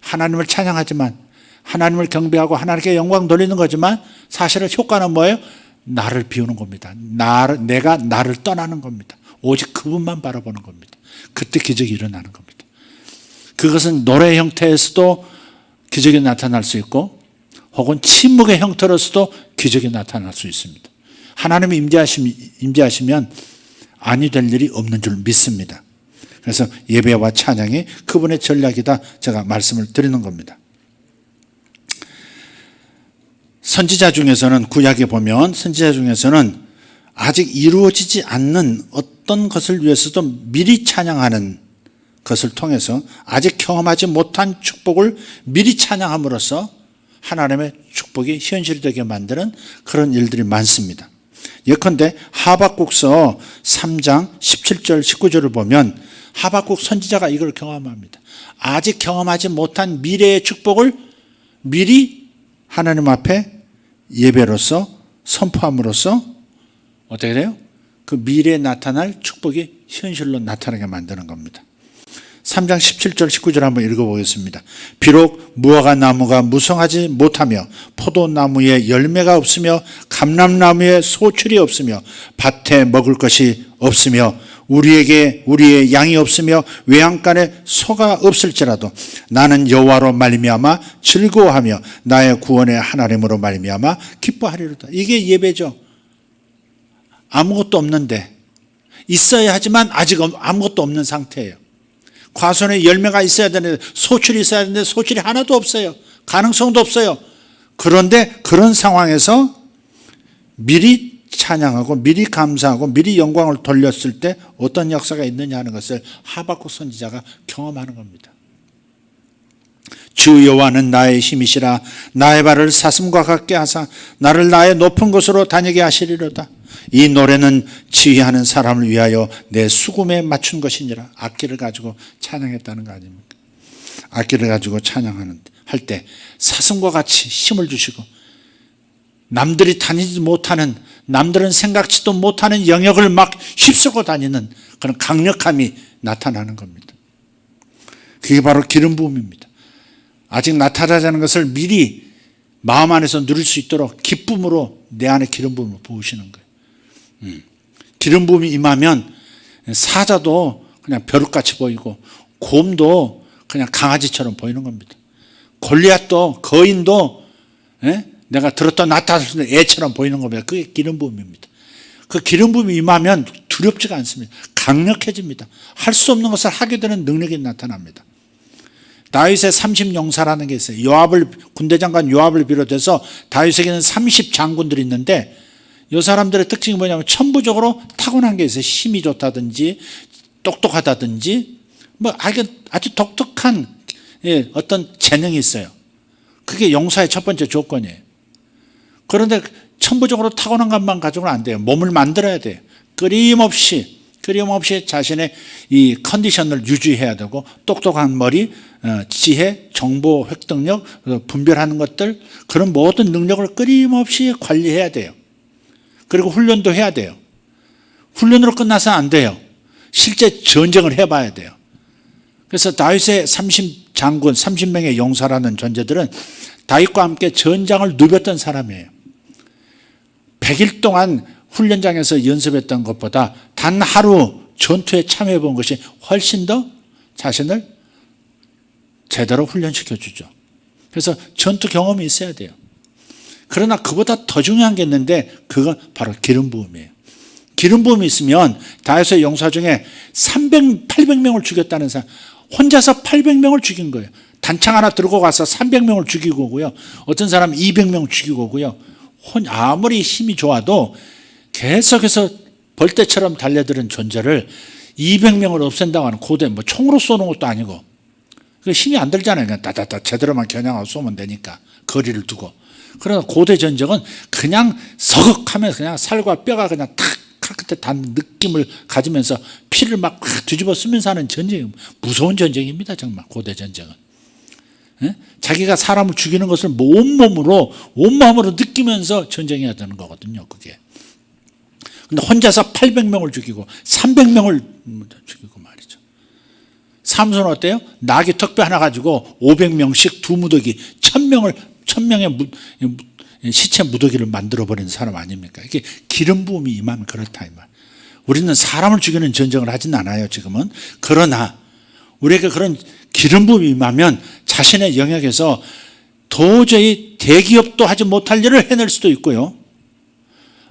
하나님을 찬양하지만, 하나님을 경배하고 하나님께 영광 돌리는 거지만 사실은 효과는 뭐예요? 나를 비우는 겁니다. 내가 나를 떠나는 겁니다. 오직 그분만 바라보는 겁니다. 그때 기적이 일어나는 겁니다. 그것은 노래 형태에서도 기적이 나타날 수 있고, 혹은 침묵의 형태로서도 기적이 나타날 수 있습니다. 하나님이 임재하시면 아니 될 일이 없는 줄 믿습니다. 그래서 예배와 찬양이 그분의 전략이다, 제가 말씀을 드리는 겁니다. 선지자 중에서는, 구약에 보면 선지자 중에서는 아직 이루어지지 않는 어떤 것을 위해서도 미리 찬양하는 것을 통해서 아직 경험하지 못한 축복을 미리 찬양함으로써 하나님의 축복이 현실되게 만드는 그런 일들이 많습니다. 예컨대 하박국서 3장 17절 19절을 보면 하박국 선지자가 이걸 경험합니다. 아직 경험하지 못한 미래의 축복을 미리 하나님 앞에 예배로서 선포함으로써 어떻게 돼요? 그 미래에 나타날 축복이 현실로 나타나게 만드는 겁니다. 3장 17절 19절 한번 읽어보겠습니다. 비록 무화과 나무가 무성하지 못하며 포도나무에 열매가 없으며 감람나무에 소출이 없으며 밭에 먹을 것이 없으며 우리의 양이 없으며 외양간에 소가 없을지라도 나는 여호와로 말미암아 즐거워하며 나의 구원의 하나님으로 말미암아 기뻐하리로다. 이게 예배죠. 아무것도 없는데, 있어야 하지만 아직 아무것도 없는 상태예요. 과수원에 열매가 있어야 되는데, 소출이 있어야 되는데 소출이 하나도 없어요. 가능성도 없어요. 그런데 그런 상황에서 미리 찬양하고 미리 감사하고 미리 영광을 돌렸을 때 어떤 역사가 있느냐 하는 것을 하박국 선지자가 경험하는 겁니다. 주 여호와는 나의 힘이시라. 나의 발을 사슴과 같게 하사 나를 나의 높은 곳으로 다니게 하시리로다. 이 노래는 지휘하는 사람을 위하여 내 수금에 맞춘 것이니라. 악기를 가지고 찬양했다는 거 아닙니까? 악기를 가지고 찬양하는 할 때 사슴과 같이 힘을 주시고 남들이 다니지 못하는, 남들은 생각지도 못하는 영역을 막 휩쓸고 다니는 그런 강력함이 나타나는 겁니다. 그게 바로 기름 부음입니다. 아직 나타나지 않은 것을 미리 마음 안에서 누릴 수 있도록 기쁨으로 내 안에 기름 부음을 부으시는 거예요. 기름 부음이 임하면 사자도 그냥 벼룩같이 보이고 곰도 그냥 강아지처럼 보이는 겁니다. 골리앗도, 거인도 내가 들었다 놨다 하는 애처럼 보이는 겁니다. 그게 기름 부음입니다. 그 기름 부음이 임하면 두렵지가 않습니다. 강력해집니다. 할 수 없는 것을 하게 되는 능력이 나타납니다. 다윗의 30용사라는 게 있어요. 군대장관 요압을 비롯해서 다윗에게는 30장군들이 있는데 이 사람들의 특징이 뭐냐면 천부적으로 타고난 게 있어요. 힘이 좋다든지 똑똑하다든지 뭐 아주 독특한 어떤 재능이 있어요. 그게 용사의 첫 번째 조건이에요. 그런데 천부적으로 타고난 것만 가지고는 안 돼요. 몸을 만들어야 돼요. 끊임없이 자신의 이 컨디션을 유지해야 되고 똑똑한 머리, 지혜, 정보 획득력, 분별하는 것들, 그런 모든 능력을 끊임없이 관리해야 돼요. 그리고 훈련도 해야 돼요. 훈련으로 끝나서는 안 돼요. 실제 전쟁을 해봐야 돼요. 그래서 다윗의 30장군, 30명의 용사라는 존재들은 다윗과 함께 전장을 누볐던 사람이에요. 100일 동안 훈련장에서 연습했던 것보다 단 하루 전투에 참여해 본 것이 훨씬 더 자신을 제대로 훈련시켜 주죠. 그래서 전투 경험이 있어야 돼요. 그러나 그보다 더 중요한 게 있는데 그건 바로 기름 부음이에요. 기름 부음이 있으면 다윗의 용사 중에 800명을 죽였다는 사람, 혼자서 800명을 죽인 거예요. 단창 하나 들고 가서 300명을 죽이고 오고요. 어떤 사람은 200명을 죽이고 오고요. 아무리 힘이 좋아도 계속해서 벌떼처럼 달려드는 존재를 200명을 없앤다고 하는 고대, 뭐 총으로 쏘는 것도 아니고, 그 힘이 안 들잖아요. 그냥 따다다 제대로만 겨냥하고 쏘면 되니까, 거리를 두고. 그러나 고대 전쟁은 그냥 서걱하면서 그냥 살과 뼈가 그냥 탁 칼끝에 닿는 느낌을 가지면서 피를 막 뒤집어 쓰면서 하는 전쟁이 무서운 전쟁입니다. 정말 고대 전쟁은. 자기가 사람을 죽이는 것을 온몸으로 느끼면서 전쟁해야 되는 거거든요. 그게. 근데 혼자서 800명을 죽이고 300명을 죽이고 말이죠. 삼손은 어때요? 나귀 턱뼈 하나 가지고 500명씩 두 무더기 1000명의 시체 무더기를 만들어버리는 사람 아닙니까? 이게 기름 부음이 임하면 그렇다 이 말. 우리는 사람을 죽이는 전쟁을 하진 않아요 지금은. 그러나 우리에게 그런 기름 부음이 임하면 자신의 영역에서 도저히 대기업도 하지 못할 일을 해낼 수도 있고요.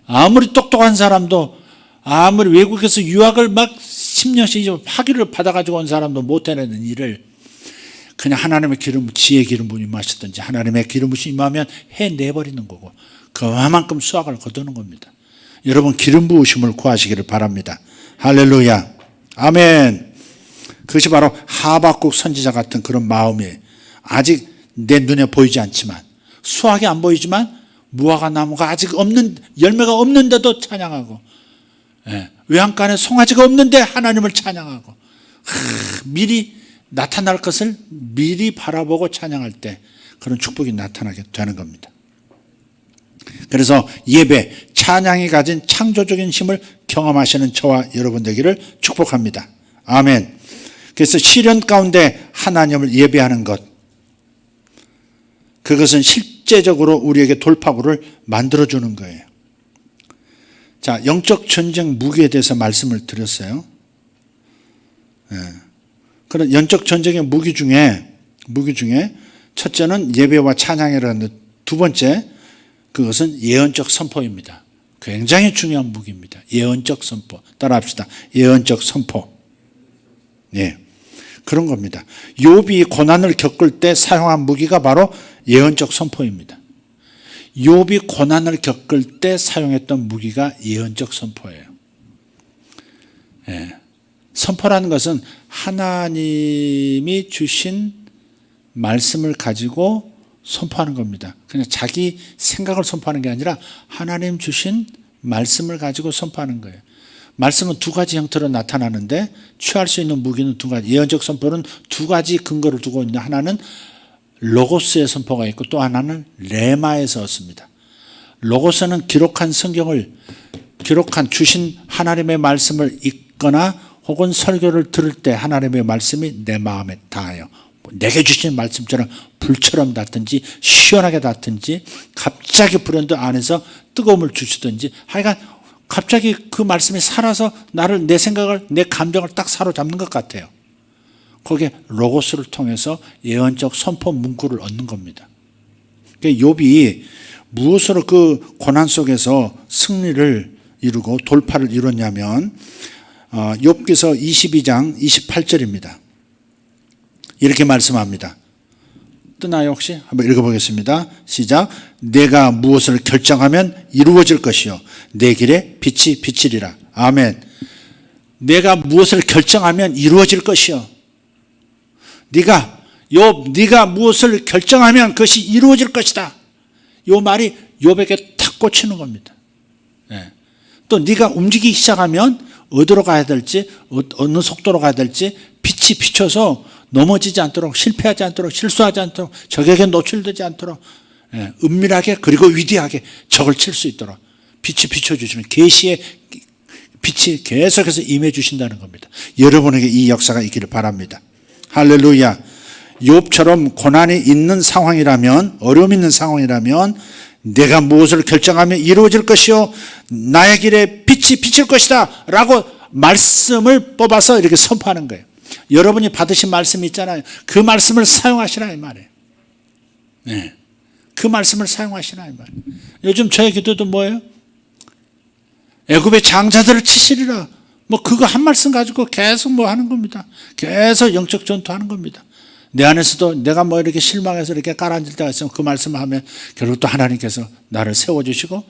아무리 똑똑한 사람도, 아무리 외국에서 유학을 막 10년씩 학위를 받아가지고 온 사람도 못 해내는 일을 그냥 하나님의 기름, 지혜의 기름 부음이 임하시든지 하나님의 기름 부음이 임하면 해내버리는 거고, 그만큼 수확을 거두는 겁니다. 여러분 기름 부으심을 구하시기를 바랍니다. 할렐루야. 아멘. 그것이 바로 하박국 선지자 같은 그런 마음이에요. 아직 내 눈에 보이지 않지만, 수확이 안 보이지만 무화과 나무가 아직 없는, 열매가 없는데도 찬양하고, 외양간에 송아지가 없는데 하나님을 찬양하고, 미리 나타날 것을 미리 바라보고 찬양할 때 그런 축복이 나타나게 되는 겁니다. 그래서 예배, 찬양이 가진 창조적인 힘을 경험하시는 저와 여러분 되기를 축복합니다. 아멘. 그래서 시련 가운데 하나님을 예배하는 것, 그것은 실제적으로 우리에게 돌파구를 만들어주는 거예요. 자, 영적 전쟁 무기에 대해서 말씀을 드렸어요. 그런 영적 전쟁의 무기 중에 첫째는 예배와 찬양이라는, 두 번째 그것은 예언적 선포입니다. 굉장히 중요한 무기입니다. 예언적 선포. 따라합시다. 예언적 선포. 예, 그런 겁니다. 욥이 고난을 겪을 때 사용한 무기가 바로 예언적 선포입니다. 욥이 고난을 겪을 때 사용했던 무기가 예언적 선포예요. 예. 선포라는 것은 하나님이 주신 말씀을 가지고 선포하는 겁니다. 그냥 자기 생각을 선포하는 게 아니라 하나님 주신 말씀을 가지고 선포하는 거예요. 말씀은 두 가지 형태로 나타나는데 취할 수 있는 무기는 두 가지. 예언적 선포는 두 가지 근거를 두고 있는, 하나는 로고스의 선포가 있고 또 하나는 레마에서 얻습니다. 로고스는 기록한 성경을, 기록한 주신 하나님의 말씀을 읽거나 혹은 설교를 들을 때 하나님의 말씀이 내 마음에 닿아요. 내게 주신 말씀처럼 불처럼 닿든지 시원하게 닿든지 갑자기 브랜드 안에서 뜨거움을 주시든지, 하여간 갑자기 그 말씀이 살아서 나를, 내 생각을, 내 감정을 딱 사로잡는 것 같아요. 거기에 로고스를 통해서 예언적 선포 문구를 얻는 겁니다. 그러니까 욥이 무엇으로 그 고난 속에서 승리를 이루고 돌파를 이뤘냐면 욥기서 22장 28절입니다. 이렇게 말씀합니다. 뜨나요 혹시? 한번 읽어보겠습니다. 시작. 내가 무엇을 결정하면 이루어질 것이요 내 길에 빛이 비치리라. 아멘. 내가 무엇을 결정하면 이루어질 것이요. 네가 무엇을 결정하면 그것이 이루어질 것이다. 이 말이 욥에게 탁 꽂히는 겁니다. 네. 또 네가 움직이기 시작하면 어디로 가야 될지, 어느 속도로 가야 될지 빛이 비춰서 넘어지지 않도록, 실패하지 않도록, 실수하지 않도록, 적에게 노출되지 않도록 은밀하게 그리고 위대하게 적을 칠 수 있도록 빛이 비춰주시는, 계시의 빛이 계속해서 임해 주신다는 겁니다. 여러분에게 이 역사가 있기를 바랍니다. 할렐루야. 욥처럼 고난이 있는 상황이라면, 어려움이 있는 상황이라면 내가 무엇을 결정하면 이루어질 것이요 나의 길에 빛이 비칠 것이다 라고 말씀을 뽑아서 이렇게 선포하는 거예요. 여러분이 받으신 말씀이 있잖아요. 그 말씀을 사용하시라 이 말이에요. 네. 그 말씀을 사용하시라 이 말이에요. 요즘 저의 기도도 뭐예요? 애굽의 장자들을 치시리라. 뭐 그거 한 말씀 가지고 계속 뭐 하는 겁니다. 계속 영적 전투하는 겁니다. 내 안에서도 내가 뭐 이렇게 실망해서 이렇게 깔아앉을 때가 있으면 그 말씀을 하면 결국 또 하나님께서 나를 세워주시고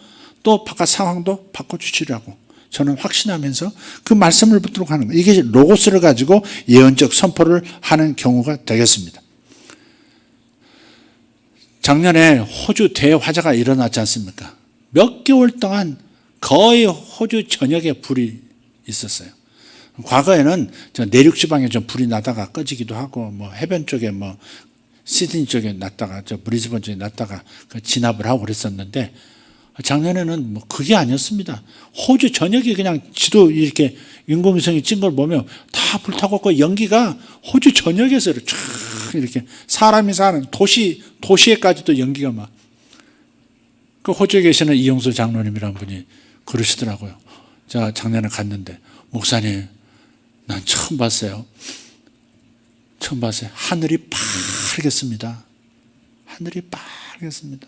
또 바깥 상황도 바꿔주시라고 저는 확신하면서 그 말씀을 붙들고 하는 거예요. 이게 로고스를 가지고 예언적 선포를 하는 경우가 되겠습니다. 작년에 호주 대화재가 일어났지 않습니까? 몇 개월 동안 거의 호주 전역에 불이 있었어요. 과거에는 저 내륙 지방에 좀 불이 나다가 꺼지기도 하고, 뭐 해변 쪽에 뭐 시드니 쪽에 났다가 저 브리즈번 쪽에 났다가 진압을 하고 그랬었는데, 작년에는 뭐 그게 아니었습니다. 호주 전역이 그냥 지도 이렇게 인공위성이 찍은 걸 보면 다 불타고 그 연기가 호주 전역에서 쫙 이렇게 사람이 사는 도시에까지도 연기가 막. 그 호주에 계시는 이용수 장로님이라는 분이 그러시더라고요. 제가 작년에 갔는데, 목사님, 난 처음 봤어요. 하늘이 파랗겠습니다. 하늘이 파랗겠습니다.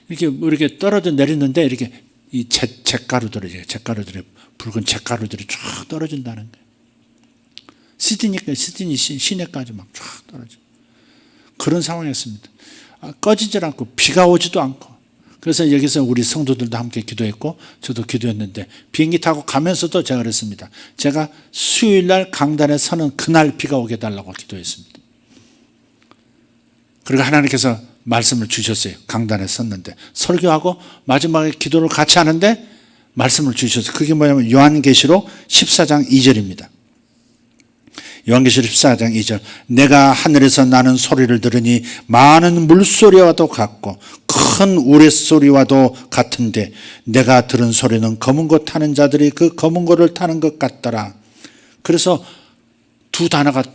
이렇게 떨어져 내리는데 이렇게 이 잿가루들이 붉은 잿가루들이 쫙 떨어진다는 거예요. 시드니 시내까지 막 쫙 떨어져. 그런 상황이었습니다. 꺼지질 않고 비가 오지도 않고. 그래서 여기서 우리 성도들도 함께 기도했고 저도 기도했는데, 비행기 타고 가면서도 제가 그랬습니다. 제가 수요일날 강단에 서는 그날 비가 오게 해달라고 기도했습니다. 그리고 하나님께서 말씀을 주셨어요. 강단에 섰는데 설교하고 마지막에 기도를 같이 하는데 말씀을 주셨어요. 그게 뭐냐면 요한계시록 14장 2절입니다. 요한계시록 14장 2절 내가 하늘에서 나는 소리를 들으니 많은 물소리와도 같고 큰 우레소리와도 같은데 내가 들은 소리는 검은 것 타는 자들이 그 검은 것을 타는 것 같더라. 그래서 두 단어가 탁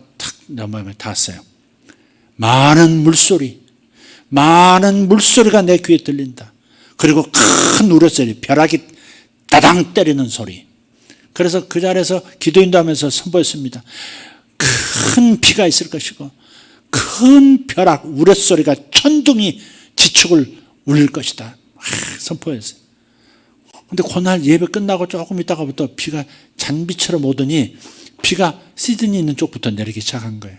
내 마음에 닿았어요. 많은 물소리, 많은 물소리가 내 귀에 들린다. 그리고 큰 우레소리, 벼락이 따당 때리는 소리. 그래서 그 자리에서 기도인도하면서 선포했습니다. 큰 비가 있을 것이고 큰 벼락, 우레소리가 천둥이 지축을 울릴 것이다. 선포했어요. 그런데 그날 예배 끝나고 조금 있다가부터 비가 잔비처럼 오더니 비가 시드니 있는 쪽부터 내리기 시작한 거예요.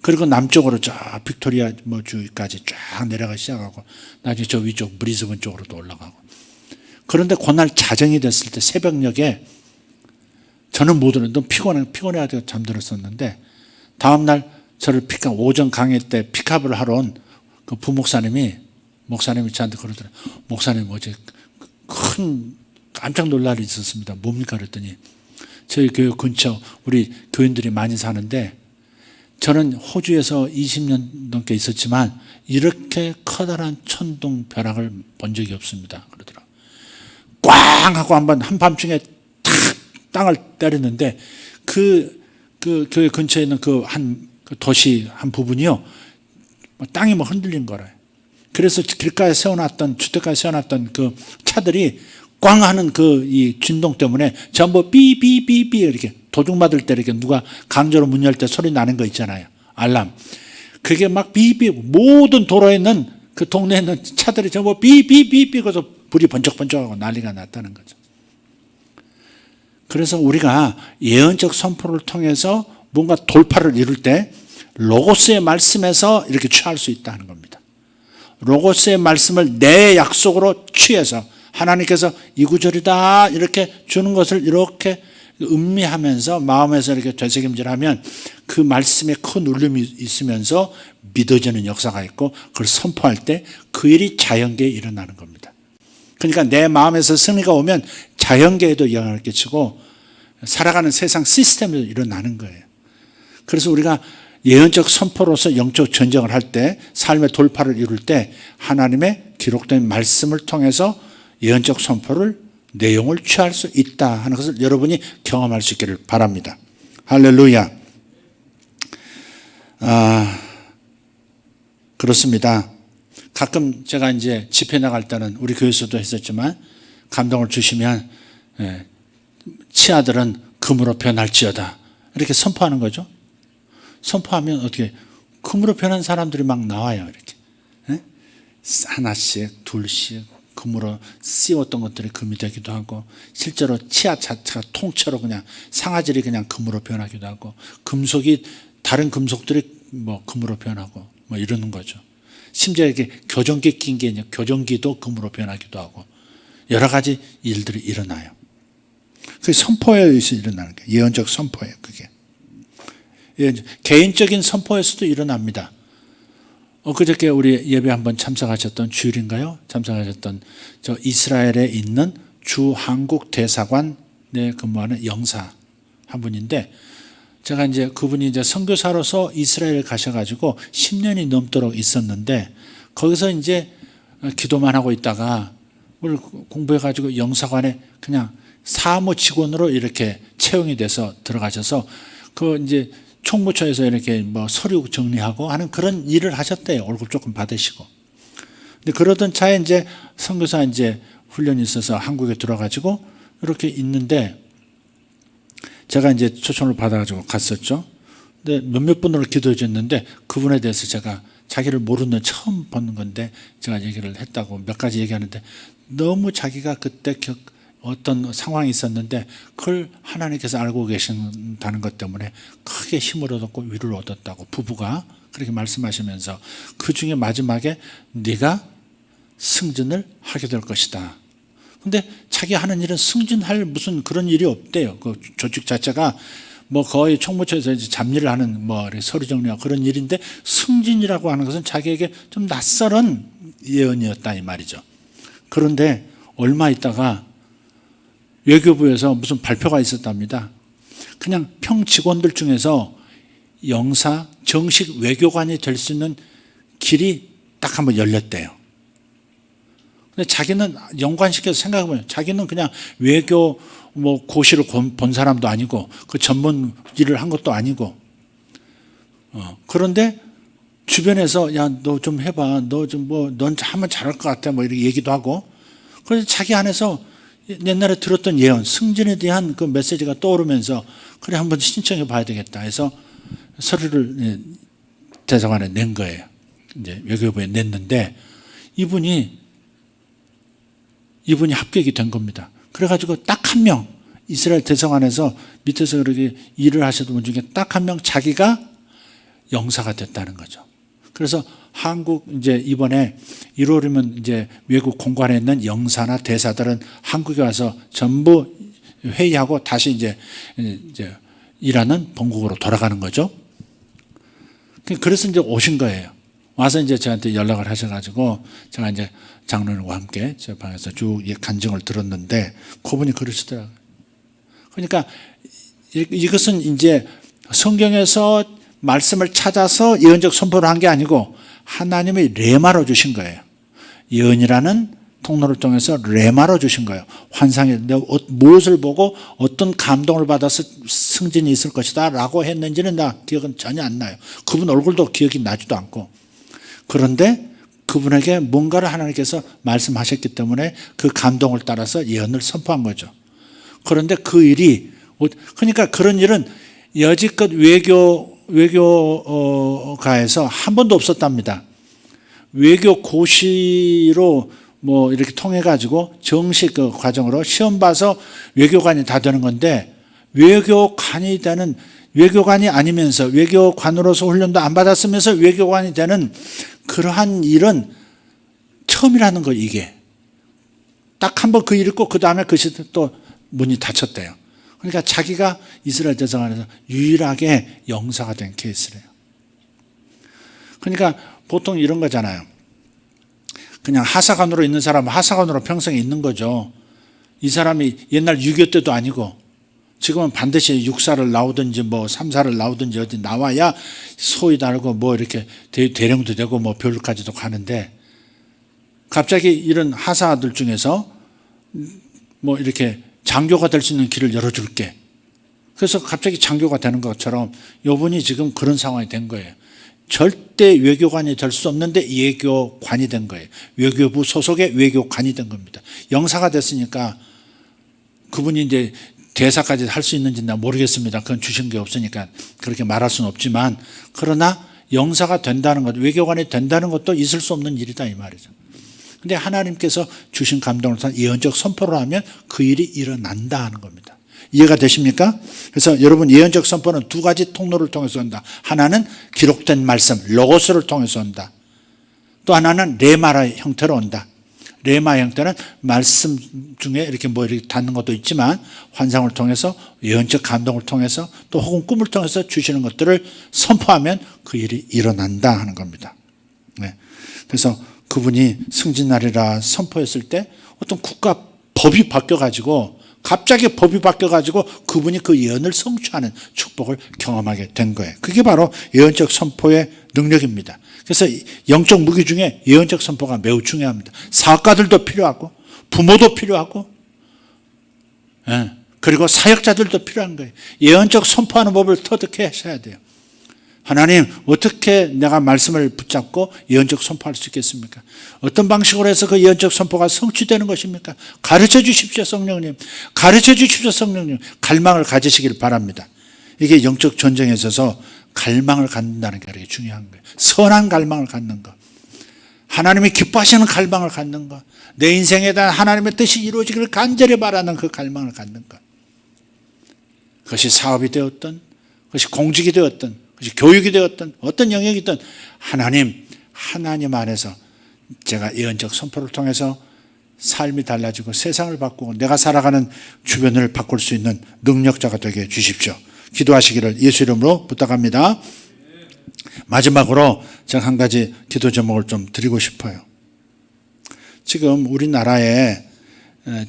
그리고 남쪽으로 저 빅토리아 주까지 쫙 내려가기 시작하고 나중에 저 위쪽 브리즈번 쪽으로도 올라가고. 그런데 그날 자정이 됐을 때 새벽녘에 저는 못 들었는데 너무 피곤해가지고 잠들었었는데 다음날 저를 오전 강의 때 픽업을 하러 온 그 부목사님이 저한테 그러더라고요. 목사님 어제 큰 깜짝 놀랄 일이 있었습니다. 뭡니까 그랬더니 저희 교회 근처 우리 교인들이 많이 사는데 저는 호주에서 20년 넘게 있었지만 이렇게 커다란 천둥 벼락을 본 적이 없습니다. 그러더라고요. 꽝 하고 한밤중에 탁 땅을 때렸는데 그 교회 근처에 있는 그 도시 한 부분이요. 땅이 흔들린 거래요. 그래서 길가에 세워놨던, 주택가에 세워놨던 그 차들이 꽝 하는 이 진동 때문에 전부 삐삐삐삐 이렇게 도둑 맞을 때 이렇게 누가 강제로 문 열 때 소리 나는 거 있잖아요. 알람. 그게 막 삐삐 모든 도로에 있는 그 동네에 있는 차들이 전부 삐삐삐삐 그래서 불이 번쩍번쩍하고 난리가 났다는 거죠. 그래서 우리가 예언적 선포를 통해서 뭔가 돌파를 이룰 때 로고스의 말씀에서 이렇게 취할 수 있다는 겁니다. 로고스의 말씀을 내 약속으로 취해서 하나님께서 이 구절이다 이렇게 주는 것을 이렇게 음미하면서 마음에서 이렇게 되새김질하면 그 말씀에 큰 울림이 있으면서 믿어지는 역사가 있고 그걸 선포할 때 그 일이 자연계에 일어나는 겁니다. 그러니까 내 마음에서 승리가 오면 자연계에도 영향을 끼치고 살아가는 세상 시스템에도 일어나는 거예요. 그래서 우리가 예언적 선포로서 영적 전쟁을 할 때 삶의 돌파를 이룰 때 하나님의 기록된 말씀을 통해서 예언적 선포를 내용을 취할 수 있다 하는 것을 여러분이 경험할 수 있기를 바랍니다. 할렐루야. 그렇습니다. 가끔 제가 이제 집회 나갈 때는 우리 교회에서도 했었지만 감동을 주시면 치아들은 금으로 변할지어다 이렇게 선포하는 거죠. 선포하면 어떻게 금으로 변한 사람들이 막 나와요. 이렇게 하나씩 둘씩 금으로 씌웠던 것들이 금이 되기도 하고 실제로 치아 자체가 통째로 그냥 상아질이 그냥 금으로 변하기도 하고 금속이 다른 금속들이 금으로 변하고 이러는 거죠. 심지어 이렇게 교정기 낀 게 교정기도 금으로 변하기도 하고 여러 가지 일들이 일어나요. 그게 선포에 의해서 일어나는 거예요. 예언적 선포예요. 그게 개인적인 선포에서도 일어납니다. 엊그저께 우리 예배 한번 참석하셨던 주일인가요? 참석하셨던 저 이스라엘에 있는 주 한국 대사관에 근무하는 영사 한 분인데 제가 이제 그분이 이제 선교사로서 이스라엘 가셔가지고 10년이 넘도록 있었는데 거기서 이제 기도만 하고 있다가 오늘 공부해가지고 영사관에 그냥 사무 직원으로 이렇게 채용이 돼서 들어가셔서 그 이제 총무처에서 이렇게 서류 정리하고 하는 그런 일을 하셨대요. 월급 조금 받으시고. 근데 그러던 차에 이제 선교사 이제 훈련이 있어서 한국에 들어가지고 이렇게 있는데 제가 이제 초청을 받아가지고 갔었죠. 근데 몇몇 분으로 기도해 줬는데 그분에 대해서 제가 자기를 모르는 처음 보는 건데 제가 얘기를 했다고 몇 가지 얘기하는데 너무 자기가 그때 어떤 상황이 있었는데 그걸 하나님께서 알고 계신다는 것 때문에 크게 힘을 얻었고 위를 얻었다고 부부가 그렇게 말씀하시면서 그 중에 마지막에 네가 승진을 하게 될 것이다. 근데 자기 하는 일은 승진할 무슨 그런 일이 없대요. 그 조직 자체가 거의 총무처에서 이제 잡일을 하는 서류 정리하고 그런 일인데 승진이라고 하는 것은 자기에게 좀 낯설은 예언이었다 이 말이죠. 그런데 얼마 있다가 외교부에서 무슨 발표가 있었답니다. 그냥 평 직원들 중에서 영사 정식 외교관이 될 수 있는 길이 딱 한번 열렸대요. 근데 자기는 연관시켜서 생각해보면 자기는 그냥 외교 뭐 고시를 본 사람도 아니고 그 전문 일을 한 것도 아니고 그런데 주변에서 야, 너 좀 해봐. 너 좀 뭐 넌 하면 잘할 것 같아. 뭐 이렇게 얘기도 하고. 그래서 자기 안에서 옛날에 들었던 예언, 승진에 대한 그 메시지가 떠오르면서 그래 한번 신청해 봐야 되겠다 해서 서류를 대사관에 낸 거예요. 이제 외교부에 냈는데 이분이 합격이 된 겁니다. 그래가지고 딱 한 명, 이스라엘 대사관에서 밑에서 그렇게 일을 하시던 분 중에 딱 한 명 자기가 영사가 됐다는 거죠. 그래서 한국 이제 이번에 1월이면 이제 외국 공관에 있는 영사나 대사들은 한국에 와서 전부 회의하고 다시 이제 일하는 본국으로 돌아가는 거죠. 그래서 이제 오신 거예요. 와서 이제 저한테 연락을 하셔가지고 제가 이제 장로님과 함께 제 방에서 쭉 간증을 들었는데 그분이 그러시더라고요. 그러니까 이것은 이제 성경에서 말씀을 찾아서 예언적 선포를 한 게 아니고 하나님이 레마로 주신 거예요. 예언이라는 통로를 통해서 레마로 주신 거예요. 환상에 무엇을 보고 어떤 감동을 받아서 승진이 있을 것이다 라고 했는지는 나 기억은 전혀 안 나요. 그분 얼굴도 기억이 나지도 않고. 그런데 그분에게 뭔가를 하나님께서 말씀하셨기 때문에 그 감동을 따라서 예언을 선포한 거죠. 그런데 그 일이 그러니까 그런 일은 여지껏 외교가에서 한 번도 없었답니다. 외교 고시로 뭐 이렇게 통해 가지고 정식 그 과정으로 시험 봐서 외교관이 다 되는 건데 외교관이 되는 외교관이 아니면서 외교관으로서 훈련도 안 받았으면서 외교관이 되는 그러한 일은 처음이라는 거 이게. 딱 한 번 그 일 있고 그 다음에 그 시대 또 문이 닫혔대요. 그러니까 자기가 이스라엘 대사관에서 유일하게 영사가 된 케이스래요. 그러니까 보통 이런 거잖아요. 그냥 하사관으로 있는 사람은 하사관으로 평생 있는 거죠. 이 사람이 옛날 6.25 때도 아니고 지금은 반드시 육사를 나오든지 뭐 삼사를 나오든지 어디 나와야 소위 달고 뭐 이렇게 대령도 되고 뭐 별까지도 가는데 갑자기 이런 하사들 중에서 뭐 이렇게 장교가 될 수 있는 길을 열어줄게. 그래서 갑자기 장교가 되는 것처럼 이분이 지금 그런 상황이 된 거예요. 절대 외교관이 될 수 없는데 외교관이 된 거예요. 외교부 소속의 외교관이 된 겁니다. 영사가 됐으니까 그분이 이제 대사까지 할 수 있는지 나 모르겠습니다. 그건 주신 게 없으니까 그렇게 말할 수는 없지만 그러나 영사가 된다는 것, 외교관이 된다는 것도 있을 수 없는 일이다 이 말이죠. 근데 하나님께서 주신 감동을 통해 예언적 선포를 하면 그 일이 일어난다 하는 겁니다. 이해가 되십니까? 그래서 여러분 예언적 선포는 두 가지 통로를 통해서 온다. 하나는 기록된 말씀, 로고스를 통해서 온다. 또 하나는 레마라 형태로 온다. 레마 형태는 말씀 중에 이렇게 뭐 이렇게 닿는 것도 있지만 환상을 통해서 예언적 감동을 통해서 또 혹은 꿈을 통해서 주시는 것들을 선포하면 그 일이 일어난다 하는 겁니다. 네. 그래서 그분이 승진날이라 선포했을 때 어떤 국가 법이 바뀌어가지고 갑자기 법이 바뀌어가지고 그분이 그 예언을 성취하는 축복을 경험하게 된 거예요. 그게 바로 예언적 선포의 능력입니다. 그래서 영적 무기 중에 예언적 선포가 매우 중요합니다. 사업가들도 필요하고 부모도 필요하고 그리고 사역자들도 필요한 거예요. 예언적 선포하는 법을 터득해 하셔야 돼요. 하나님 어떻게 내가 말씀을 붙잡고 예언적 선포할 수 있겠습니까? 어떤 방식으로 해서 그 예언적 선포가 성취되는 것입니까? 가르쳐 주십시오 성령님. 가르쳐 주십시오 성령님. 갈망을 가지시길 바랍니다. 이게 영적 전쟁에 있어서 갈망을 갖는다는 게 되게 중요한 거예요. 선한 갈망을 갖는 것. 하나님이 기뻐하시는 갈망을 갖는 것. 내 인생에 대한 하나님의 뜻이 이루어지기를 간절히 바라는 그 갈망을 갖는 것. 그것이 사업이 되었든 그것이 공직이 되었든 그것이 교육이 되었든 어떤 영역이든 하나님 안에서 제가 예언적 선포를 통해서 삶이 달라지고 세상을 바꾸고 내가 살아가는 주변을 바꿀 수 있는 능력자가 되게 해 주십시오. 기도하시기를 예수 이름으로 부탁합니다. 마지막으로 제가 한 가지 기도 제목을 좀 드리고 싶어요. 지금 우리나라에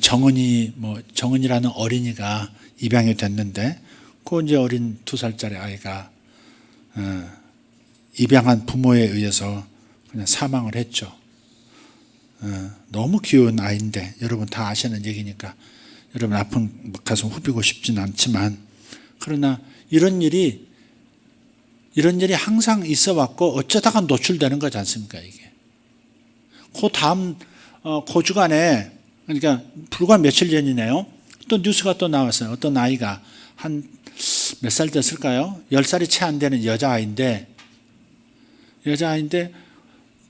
정은이라는 어린이가 입양이 됐는데 그 이제 어린 2살짜리 아이가 입양한 부모에 의해서 그냥 사망을 했죠. 너무 귀여운 아이인데 여러분 다 아시는 얘기니까 여러분 아픈 가슴 후비고 싶진 않지만, 그러나 이런 일이 항상 있어 왔고 어쩌다가 노출되는 거지 않습니까? 이게 그 다음 그 주간에, 그러니까 불과 며칠 전이네요, 또 뉴스가 또 나왔어요. 어떤 아이가 한 몇 살 됐을까요? 10살이 채 안 되는 여자아이인데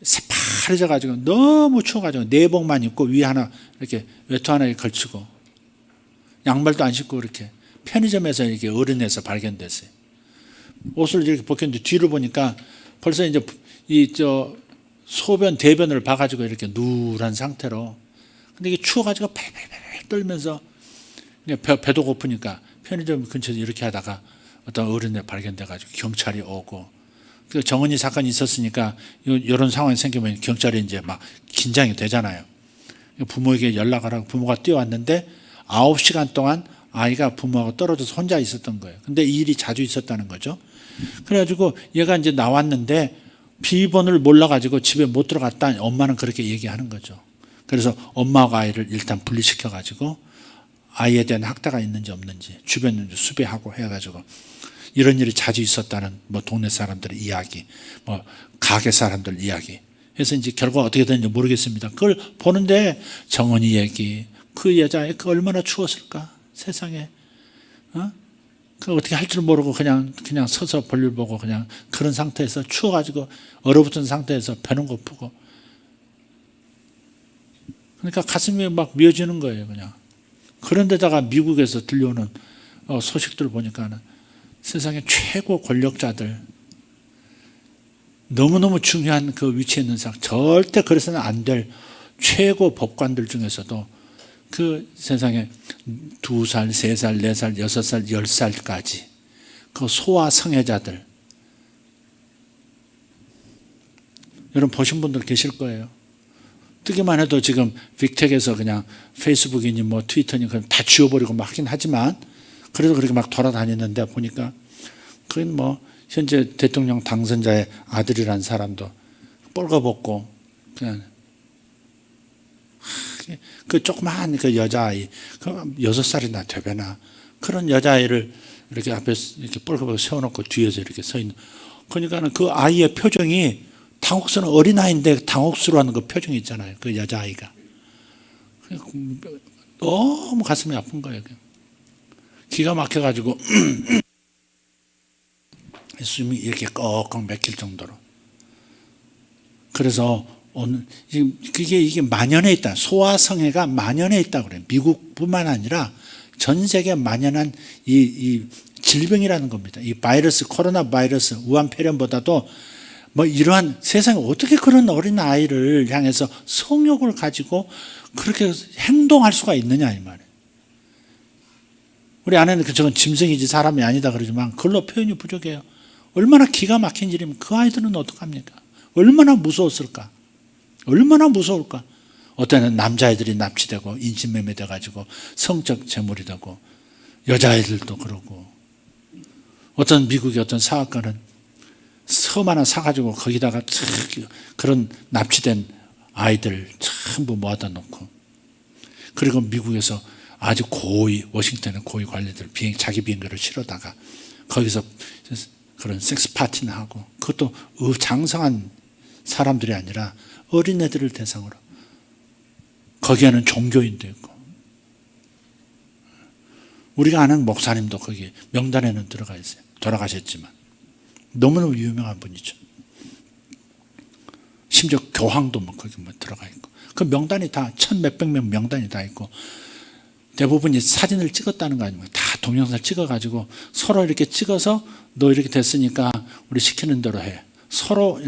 새파래져 가지고 너무 추워 가지고 내복만 입고 위에 하나 이렇게 외투 하나에 걸치고 양말도 안 신고 이렇게 편의점에서 이렇게 어른에서 발견됐어요. 옷을 이렇게 벗겼는데 뒤를 보니까 벌써 이제 소변 대변을 봐가지고 이렇게 누런 상태로, 근데 이게 추워가지고 팔팔팔 떨면서 배도 고프니까 편의점 근처에서 이렇게 하다가 어떤 어른에 발견돼가지고 경찰이 오고, 그 정은이 사건이 있었으니까 이런 상황이 생기면 경찰이 이제 막 긴장이 되잖아요. 부모에게 연락을 하고 부모가 뛰어왔는데 9시간 동안 아이가 부모하고 떨어져서 혼자 있었던 거예요. 근데 이 일이 자주 있었다는 거죠. 그래가지고 얘가 이제 나왔는데 비번을 몰라가지고 집에 못 들어갔다, 엄마는 그렇게 얘기하는 거죠. 그래서 엄마하고 아이를 일단 분리시켜가지고 아이에 대한 학대가 있는지 없는지 주변을 수배하고 해가지고, 이런 일이 자주 있었다는 뭐 동네 사람들의 이야기, 뭐 가게 사람들 이야기. 그래서 이제 결과 어떻게 됐는지 모르겠습니다. 그걸 보는데 정은이 얘기, 그 여자애 그 얼마나 추웠을까 세상에. 그 어떻게 할 줄 모르고 그냥 서서 볼일 보고 그냥 그런 상태에서 추워가지고 얼어붙은 상태에서 배는 고프고, 그러니까 가슴이 막 미어지는 거예요 그냥. 그런데다가 미국에서 들려오는 소식들 보니까 세상에 최고 권력자들, 너무너무 중요한 그 위치에 있는 사람, 절대 그래서는 안 될 최고 법관들 중에서도 그 세상에 2살, 3살, 4살, 6살, 10살까지 그 소아 성애자들, 여러분 보신 분들 계실 거예요. 뜨기만 해도 지금 빅텍에서 그냥 페이스북이니 뭐 트위터니 그냥 다 지워버리고 막 하긴 하지만, 그래도 그렇게 막 돌아다니는데 보니까 그건 뭐 현재 대통령 당선자의 아들이란 사람도 뻘거벗고 그냥 그 조그마한 그 여자아이, 그 6살이나 되배나 그런 여자아이를 이렇게 앞에 이렇게 뻘거벗고 세워놓고 뒤에서 이렇게 서 있는, 그러니까는 그 아이의 표정이, 당혹스러운 어린아이인데 당혹스러워하는 그 표정이 있잖아요. 그 여자아이가 너무 가슴이 아픈 거예요. 기가 막혀가지고 숨이 이렇게 꺽꺽 막힐 정도로. 그래서 오늘 이게 만연해 있다. 소아성애가 만연해 있다 그래요. 미국뿐만 아니라 전 세계에 만연한 이 질병이라는 겁니다. 이 바이러스, 코로나 바이러스, 우한 폐렴보다도 뭐 이러한, 세상에 어떻게 그런 어린 아이를 향해서 성욕을 가지고 그렇게 행동할 수가 있느냐 이 말이에요. 우리 아내는 저건 짐승이지 사람이 아니다 그러지만 그걸로 표현이 부족해요. 얼마나 기가 막힌 일이면 그 아이들은 어떡합니까? 얼마나 무서웠을까? 얼마나 무서울까? 어떤 애는 남자애들이 납치되고 인신매매 돼가지고 성적 제물이 되고, 여자애들도 그러고, 어떤 미국의 어떤 사학가는 섬 하나 사가지고 거기다가 그런 납치된 아이들 전부 모아다 놓고, 그리고 미국에서 아주 고위, 워싱턴의 고위 관리들 자기 비행기를 실어다가 거기서 그런 섹스 파티나 하고, 그것도 장성한 사람들이 아니라 어린애들을 대상으로. 거기에는 종교인도 있고, 우리가 아는 목사님도 거기 명단에는 들어가 있어요. 돌아가셨지만 너무너무 유명한 분이죠. 심지어 교황도 뭐 거기 뭐 들어가 있고, 그 명단이 다 1,몇백 명 명단이 다 있고, 대부분이 사진을 찍었다는 거 아닙니까? 다 동영상을 찍어가지고 서로 이렇게 찍어서 너 이렇게 됐으니까 우리 시키는 대로 해. 서로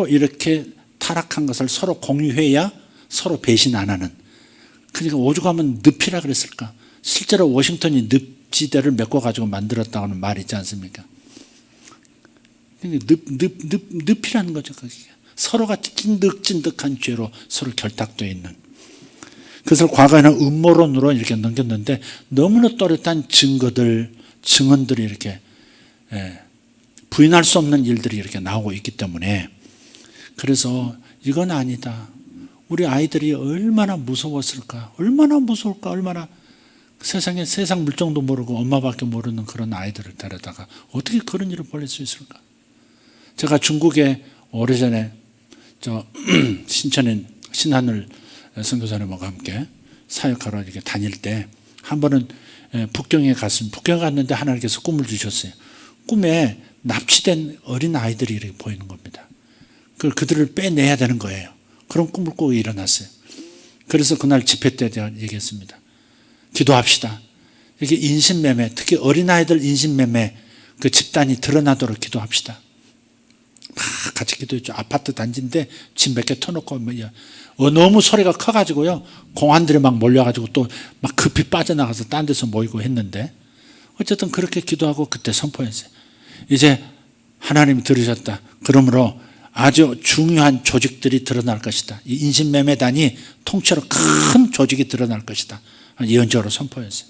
이렇게 타락한 것을 서로 공유해야 서로 배신 안 하는. 그러니까 오죽하면 늪이라 그랬을까? 실제로 워싱턴이 늪지대를 메꿔가지고 만들었다고 하는 말이 있지 않습니까? 늪이라는 거죠. 서로가 찐득찐득한 죄로 서로 결탁되어 있는. 그것을 과거에는 음모론으로 이렇게 넘겼는데 너무나 또렷한 증언들이 이렇게 부인할 수 없는 일들이 이렇게 나오고 있기 때문에, 그래서 이건 아니다. 우리 아이들이 얼마나 무서웠을까, 얼마나 무서울까, 얼마나 세상 물정도 모르고 엄마밖에 모르는 그런 아이들을 데려다가 어떻게 그런 일을 벌일 수 있을까. 제가 중국에 오래전에 신천인 신하늘 선교사님과 함께 사역하러 이렇게 다닐 때 한 번은 북경에 갔는데 하나님께서 꿈을 주셨어요. 꿈에 납치된 어린 아이들이 이렇게 보이는 겁니다. 그들을 빼내야 되는 거예요. 그런 꿈을 꾸고 일어났어요. 그래서 그날 집회 때 제가 얘기했습니다. 기도합시다. 이게 인신매매, 특히 어린아이들 인신매매 그 집단이 드러나도록 기도합시다. 막 같이 기도했죠. 아파트 단지인데 집 몇 개 터놓고 너무 소리가 커가지고요, 공안들이 막 몰려가지고 또 막 급히 빠져나가서 딴 데서 모이고 했는데, 어쨌든 그렇게 기도하고 그때 선포했어요. 이제 하나님이 들으셨다. 그러므로 아주 중요한 조직들이 드러날 것이다. 이 인신매매단이 통째로 큰 조직이 드러날 것이다. 예언적으로 선포했어요.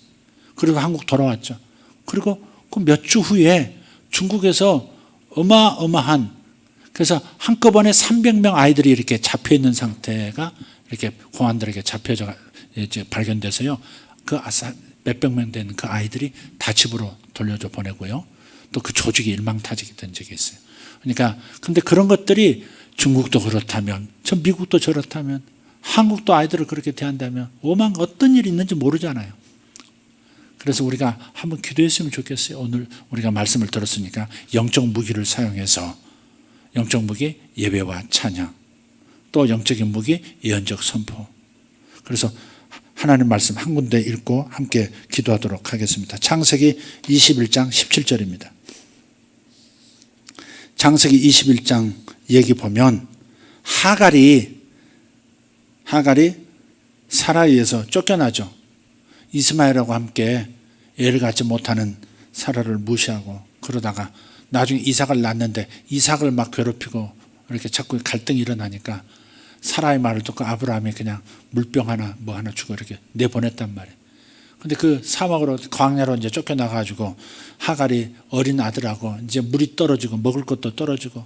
그리고 한국 돌아왔죠. 그리고 그 몇 주 후에 중국에서 어마어마한, 그래서 한꺼번에 300명 아이들이 이렇게 잡혀 있는 상태가 이렇게 공안들에게 잡혀져 이제 발견돼서요, 그 몇백 명 되는 그 아이들이 다 집으로 돌려줘 보내고요, 또 그 조직이 일망타직이 된 적이 있어요. 그러니까 근데 그런 것들이 중국도 그렇다면, 저 미국도 저렇다면, 한국도 아이들을 그렇게 대한다면 어떤 일이 있는지 모르잖아요. 그래서 우리가 한번 기도했으면 좋겠어요. 오늘 우리가 말씀을 들었으니까 영적 무기를 사용해서, 영적 무기 예배와 찬양, 또 영적인 무기 예언적 선포. 그래서 하나님 말씀 한 군데 읽고 함께 기도하도록 하겠습니다. 창세기 21장 17절입니다. 창세기 21장 얘기 보면 하갈이 사라에서 쫓겨나죠. 이스마엘하고 함께 애를 갖지 못하는 사라를 무시하고 그러다가 나중에 이삭을 낳는데 이삭을 막 괴롭히고 이렇게 자꾸 갈등이 일어나니까 사라의 말을 듣고 아브라함이 그냥 물병 하나 뭐 하나 주고 이렇게 내보냈단 말이에요. 근데 그 사막으로 광야로 이제 쫓겨나가지고 하갈이 어린 아들하고 이제 물이 떨어지고 먹을 것도 떨어지고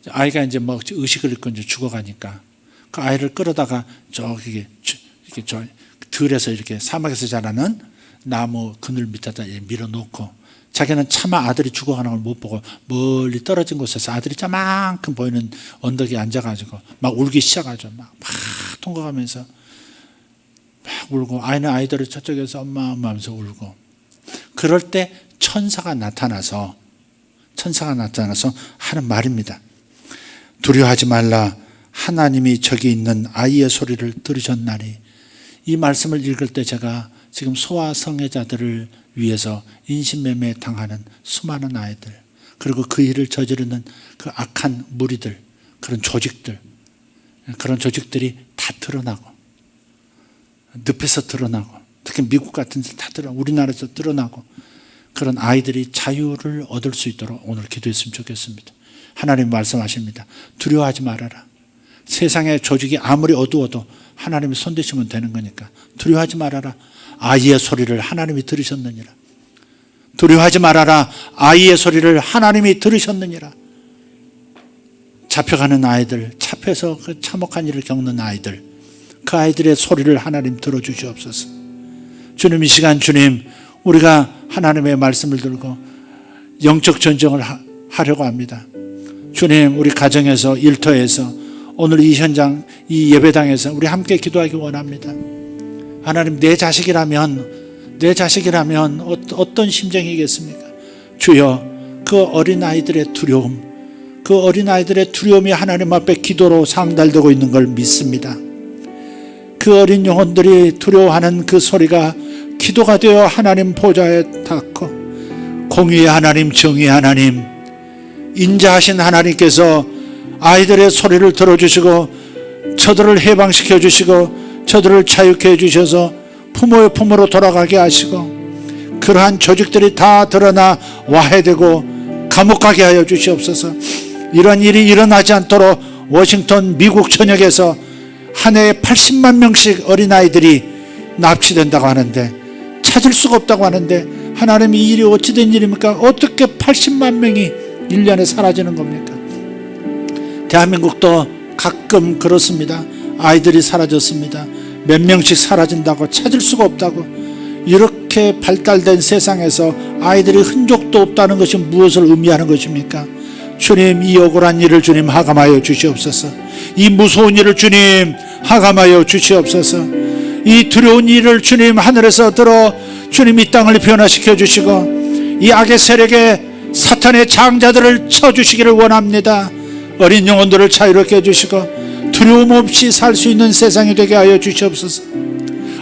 아이가 이제 뭐 의식을 잃고 이제 죽어가니까 그 아이를 끌어다가 저기 이렇게 저 들에서 이렇게 사막에서 자라는 나무 그늘 밑에다 밀어놓고 자기는 차마 아들이 죽어가는 걸 못 보고 멀리 떨어진 곳에서 아들이 자만큼 보이는 언덕에 앉아가지고 막 울기 시작하죠. 막 통과하면서 막 울고 아이는 아이들을 저쪽에서 엄마 하면서 울고 그럴 때 천사가 나타나서 하는 말입니다. 두려워하지 말라. 하나님이 저기 있는 아이의 소리를 들으셨나니. 이 말씀을 읽을 때 제가 지금 소아 성애자들을 위해서 인신매매 당하는 수많은 아이들, 그리고 그 일을 저지르는 그 악한 무리들, 그런 조직들이 다 드러나고 늪에서 드러나고 특히 미국 같은 데서 다 드러나고 우리나라에서 드러나고 그런 아이들이 자유를 얻을 수 있도록 오늘 기도했으면 좋겠습니다. 하나님 말씀하십니다. 두려워하지 말아라. 세상의 조직이 아무리 어두워도 하나님이 손대시면 되는 거니까 두려워하지 말아라. 아이의 소리를 하나님이 들으셨느니라. 두려워하지 말아라. 아이의 소리를 하나님이 들으셨느니라. 잡혀가는 아이들, 잡혀서 그 참혹한 일을 겪는 아이들, 그 아이들의 소리를 하나님 들어주시옵소서. 주님, 이 시간 주님, 우리가 하나님의 말씀을 들고 영적 전쟁을 하려고 합니다. 주님, 우리 가정에서, 일터에서, 오늘 이 현장, 이 예배당에서 우리 함께 기도하기 원합니다. 하나님, 내 자식이라면 어떤 심정이겠습니까? 주여, 그 어린아이들의 두려움, 그 어린아이들의 두려움이 하나님 앞에 기도로 상달되고 있는 걸 믿습니다. 그 어린 영혼들이 두려워하는 그 소리가 기도가 되어 하나님 보좌에 닿고, 공의의 하나님, 정의의 하나님, 인자하신 하나님께서 아이들의 소리를 들어주시고 저들을 해방시켜 주시고 저들을 자유케 해주셔서 부모의 품으로 돌아가게 하시고 그러한 조직들이 다 드러나 와해되고 감옥 가게 하여 주시옵소서. 이런 일이 일어나지 않도록 워싱턴 미국 전역에서 한 해에 80만 명씩 어린아이들이 납치된다고 하는데 찾을 수가 없다고 하는데 하나님, 이 일이 어찌된 일입니까? 어떻게 80만 명이 1년에 사라지는 겁니까? 대한민국도 가끔 그렇습니다. 아이들이 사라졌습니다. 몇 명씩 사라진다고, 찾을 수가 없다고. 이렇게 발달된 세상에서 아이들이 흔적도 없다는 것이 무엇을 의미하는 것입니까? 주님, 이 억울한 일을 주님 하감하여 주시옵소서. 이 무서운 일을 주님 하감하여 주시옵소서. 이 두려운 일을 주님 하늘에서 들어 주님 이 땅을 변화시켜 주시고 이 악의 세력에 사탄의 장자들을 쳐주시기를 원합니다. 어린 영혼들을 자유롭게 해주시고 두려움 없이 살 수 있는 세상이 되게 하여 주시옵소서.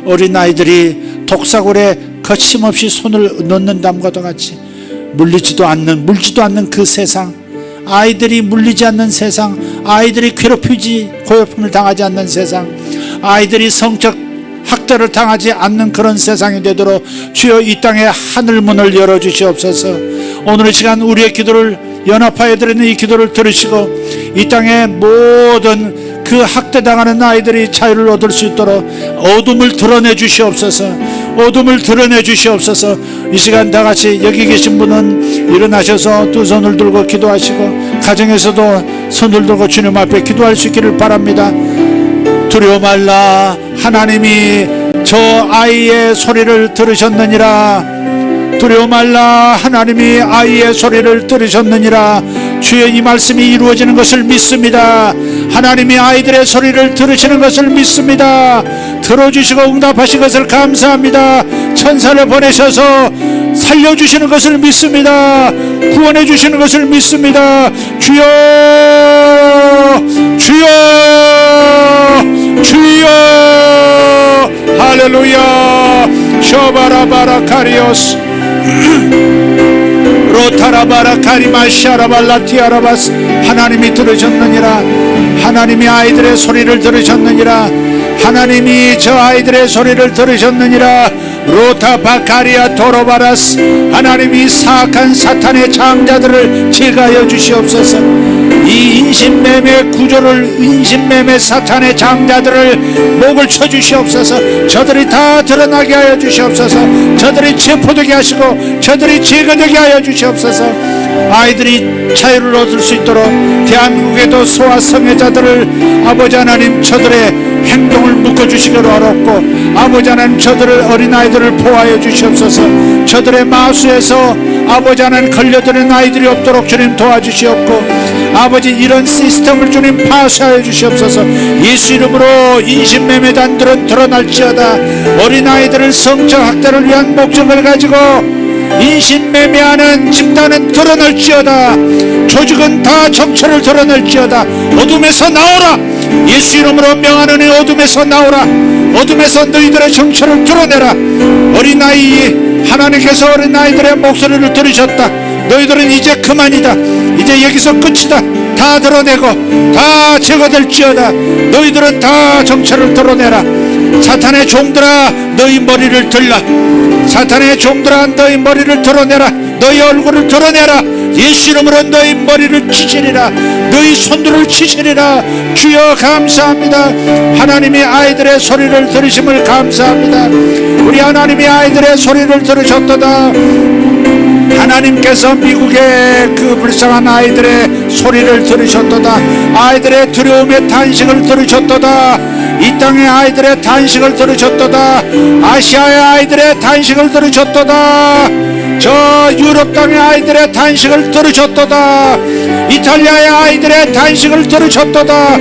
어린 아이들이 독사골에 거침없이 손을 넣는다함과도 같이 물리지도 않는 그 세상, 아이들이 물리지 않는 세상, 아이들이 고요픔을 당하지 않는 세상, 아이들이 성적 학대를 당하지 않는 그런 세상이 되도록 주여 이 땅에 하늘문을 열어주시옵소서. 오늘 이 시간 우리의 기도를, 연합하여 드리는 이 기도를 들으시고 이 땅의 모든 그 학대당하는 아이들이 자유를 얻을 수 있도록 어둠을 드러내 주시옵소서. 어둠을 드러내 주시옵소서. 이 시간 다같이 여기 계신 분은 일어나셔서 두 손을 들고 기도하시고 가정에서도 손을 들고 주님 앞에 기도할 수 있기를 바랍니다. 두려워 말라. 하나님이 저 아이의 소리를 들으셨느니라. 두려워 말라. 하나님이 아이의 소리를 들으셨느니라. 주여, 이 말씀이 이루어지는 것을 믿습니다. 하나님이 아이들의 소리를 들으시는 것을 믿습니다. 들어주시고 응답하신 것을 감사합니다. 천사를 보내셔서 살려주시는 것을 믿습니다. 구원해 주시는 것을 믿습니다. 주여, 주여, 주여. 할렐루야. 쇼바라바라 카리오스 로타라바라 카리마샤라발라티아라바스. 하나님이 들으셨느니라. 하나님이 아이들의 소리를 들으셨느니라. 하나님이 저 아이들의 소리를 들으셨느니라. 로타바카리아 토로바라스. 하나님이 사악한 사탄의 장자들을 제거하여 주시옵소서. 이 인신매매 구조를, 인신매매 사탄의 장자들을 목을 쳐 주시옵소서. 저들이 다 드러나게 하여 주시옵소서. 저들이 체포되게 하시고 저들이 제거되게 하여 주시옵소서. 아이들이 자유를 얻을 수 있도록 대한민국에도 소아 성애자들을 아버지 하나님 저들의 행동을 묶어주시기를 어렵고 아버지 하나님 저들을 어린아이들을 보호하여 주시옵소서. 저들의 마수에서 아버지 하나님 걸려드는 아이들이 없도록 주님 도와주시옵고 아버지 이런 시스템을 주님 파쇄하여 주시옵소서. 예수 이름으로 인신매매단들은 드러날지어다. 어린아이들을 성적 학대를 위한 목적을 가지고 인신매매하는 집단은 드러날지어다. 조직은 다 정체를 드러낼지어다. 어둠에서 나오라. 예수 이름으로 명하노니 어둠에서 나오라. 어둠에서 너희들의 정체를 드러내라. 어린아이, 하나님께서 어린아이들의 목소리를 들으셨다. 너희들은 이제 그만이다. 이제 여기서 끝이다. 다 드러내고 다 제거될지어다. 너희들은 다 정체를 드러내라. 사탄의 종들아, 너희 머리를 들라. 사탄의 종들아, 너희 머리를 드러내라. 너희 얼굴을 드러내라. 예수 이름으로 너희 머리를 치시리라. 너희 손들을 치시리라. 주여 감사합니다. 하나님이 아이들의 소리를 들으심을 감사합니다. 우리 하나님이 아이들의 소리를 들으셨도다. 하나님께서 미국의 그 불쌍한 아이들의 소리를 들으셨도다. 아이들의 두려움의 탄식을 들으셨도다. 이 땅의 아이들의 탄식을 들으셨도다. 아시아의 아이들의 탄식을 들으셨도다. 저 유럽 땅의 아이들의 탄식을 들으셨도다. 이탈리아의 아이들의 탄식을 들으셨도다.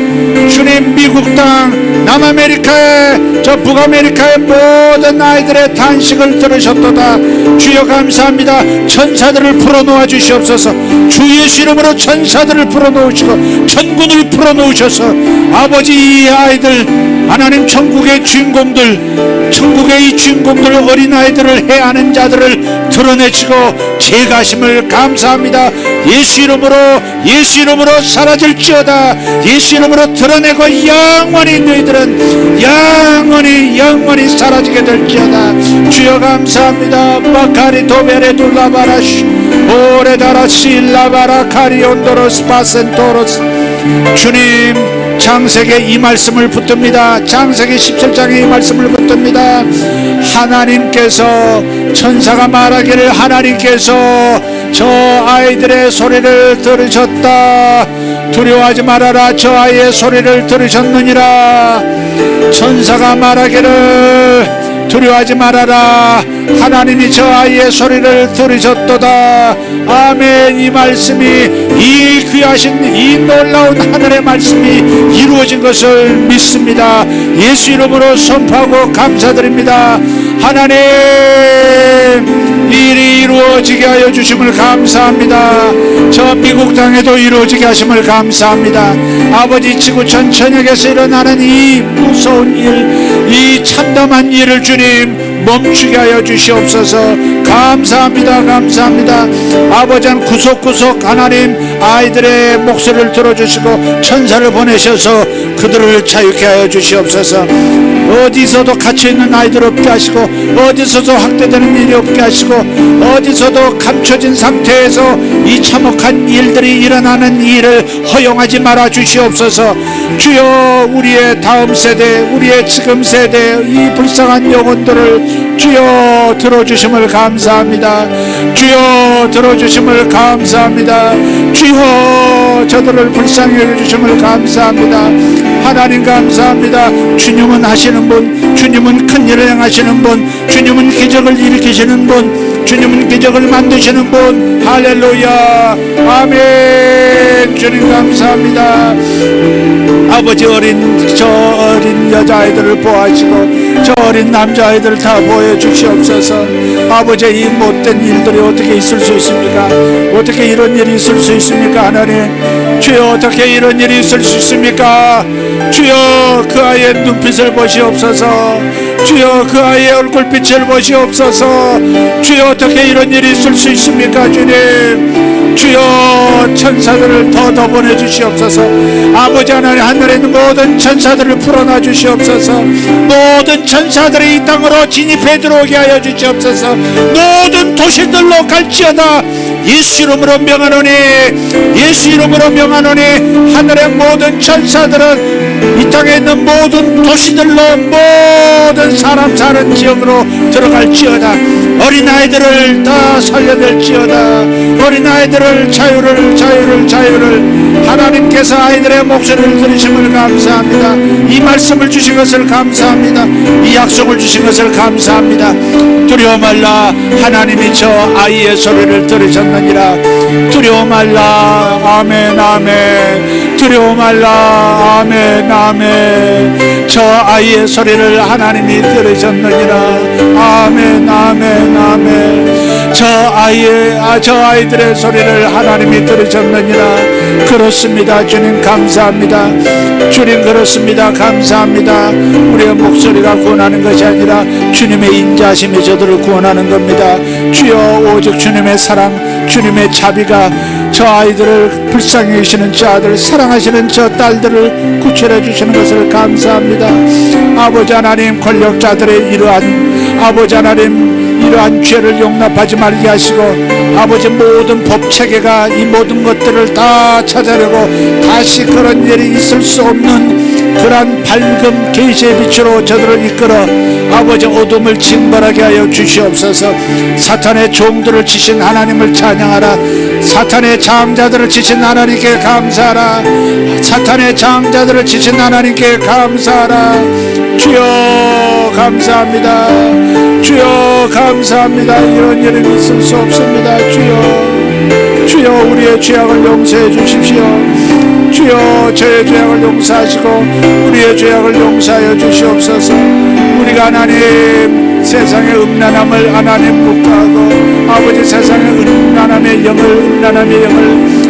주님, 미국 땅, 남아메리카의, 저 북아메리카의 모든 아이들의 탄식을 들으셨도다. 주여 감사합니다. 천사들을 풀어놓아 주시옵소서. 주 예수 이름으로 천사들을 풀어놓으시고 천군을 풀어놓으셔서 아버지 이 아이들 하나님 천국의 주인공들, 천국의 이 주인공들 어린아이들을 해하는 자들을 드러내시고 제거하심을 감사합니다. 예수 이름으로 사라질지어다. 예수 이름으로 드러내고 영원히 너희들은 영원히 사라지게 될지어다. 주여 감사합니다. 바카리 도베레 둘라바라시 오레다라 실라바라 카리온도로스 파센토로스. 주님, 창세기 이 말씀을 붙듭니다. 창세기 17장에 이 말씀을 붙듭니다. 하나님께서 천사가 말하기를 하나님께서 저 아이들의 소리를 들으셨다. 두려워하지 말아라. 저 아이의 소리를 들으셨느니라. 천사가 말하기를 두려워하지 말아라. 하나님이 저 아이의 소리를 들으셨도다. 아멘. 이 말씀이, 이 귀하신 이 놀라운 하늘의 말씀이 이루어진 것을 믿습니다. 예수 이름으로 선포하고 감사드립니다. 하나님, 일이 이루어지게 하여 주심을 감사합니다. 저 미국 땅에도 이루어지게 하심을 감사합니다. 아버지, 지구촌 전역에서 일어나는 이 무서운 일, 이 참담한 일을 주님 멈추게 하여 주시옵소서. 감사합니다. 감사합니다. 아버지는 구석구석 하나님 아이들의 목소리를 들어주시고 천사를 보내셔서 그들을 자유케 하여 주시옵소서. 어디서도 갇혀있는 아이들 없게 하시고, 어디서도 학대되는 일이 없게 하시고, 어디서도 감춰진 상태에서 이 참혹한 일들이 일어나는 일을 허용하지 말아 주시옵소서. 주여, 우리의 다음 세대, 우리의 지금 세대 이 불쌍한 영혼들을 주여 들어주심을 감사합니다. 주여 들어주심을 감사합니다. 주여 저들을 불쌍히 여겨주심을 감사합니다. 하나님 감사합니다. 주님은 하시는 분, 주님은 큰 일을 행하시는 분, 주님은 기적을 일으키시는 분, 주님은 기적을 만드시는 분. 할렐루야. 아멘. 주님 감사합니다. 아버지, 저 어린 여자아이들을 보호하시고 저 어린 남자아이들을 다 보여주시옵소서. 아버지, 이 못된 일들이 어떻게 있을 수 있습니까? 어떻게 이런 일이 있을 수 있습니까? 하나님, 주여, 어떻게 이런 일이 있을 수 있습니까? 주여, 그 아이의 눈빛을 보시옵소서. 주여, 그 아이의 얼굴빛을 보시옵소서. 주여, 어떻게 이런 일이 있을 수 있습니까? 주님, 주여, 천사들을 더 보내주시옵소서. 아버지 하나님, 하늘에 있는 모든 천사들을 풀어놔 주시옵소서. 모든 천사들이 이 땅으로 진입해 들어오게 하여 주시옵소서. 모든 도시들로 갈지어다. 예수 이름으로 명하노니, 예수 이름으로 명하노니, 하늘의 모든 천사들은 이 땅에 있는 모든 도시들로, 모든 사람 사는 지역으로 들어갈지어다. 어린아이들을 다 살려낼지어다. 어린아이들을 자유를 하나님께서 아이들의 목소리를 들으심을 감사합니다. 이 말씀을 주신 것을 감사합니다. 이 약속을 주신 것을 감사합니다. 두려워 말라. 하나님이 저 아이의 소리를 들으셨느니라. 두려워 말라. 아멘 아멘. 두려워 말라. 아멘 아멘. 저 아이의 소리를 하나님이 들으셨느니라. 아멘 아멘 아멘. 저 아이들의 소리를 하나님이 들으셨느니라. 그렇습니다. 주님 감사합니다. 주님 그렇습니다. 감사합니다. 우리의 목소리가 구원하는 것이 아니라 주님의 인자하심이 저들을 구원하는 겁니다. 주여, 오직 주님의 사랑, 주님의 자비가 저 아이들을 불쌍히 여기시는 저 아들, 사랑하시는 저 딸들을 구출해 주시는 것을 감사합니다. 아버지 하나님, 권력자들의 아버지 하나님, 이러한 죄를 용납하지 말게 하시고, 아버지 모든 법체계가 이 모든 것들을 다 찾아내고 다시 그런 일이 있을 수 없는 그러한 밝은 계시의 빛으로 저들을 이끌어 아버지 어둠을 징벌하게 하여 주시옵소서. 사탄의 종들을 치신 하나님을 찬양하라. 사탄의 장자들을 치신 하나님께 감사하라. 사탄의 장자들을 치신 하나님께 감사하라. 주여 감사합니다. 주여 감사합니다. 이런 일은 있을 수 없습니다. 주여 우리의 죄악을 용서해 주십시오. 주여 저의 죄악을 용서하시고 우리의 죄악을 용서하여 주시옵소서. 우리가 하나님 세상의 음란함을 하나님 묵과하고 아버지 세상의 음란함의 영을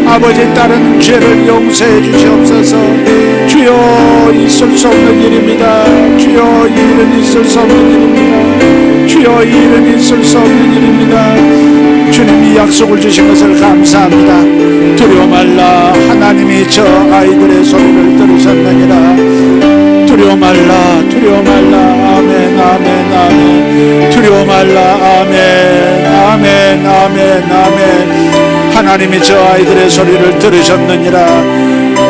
아버지 다른 죄를 용서해 주시옵소서. 주여 있을 수 없는 일입니다. 주여 이 일은 있을 수 없는 일입니다. 주여 이 일은 있을 수 없는 일입니다. 주님이 약속을 주신 것을 감사합니다. 두려워 말라. 하나님이 저 아이들의 소리를 들으셨느니라. 두려워 말라. 두려워 말라. 아멘 아멘 아멘. 두려워 말라. 아멘 아멘 아멘 아멘. 하나님이 저 아이들의 소리를 들으셨느니라.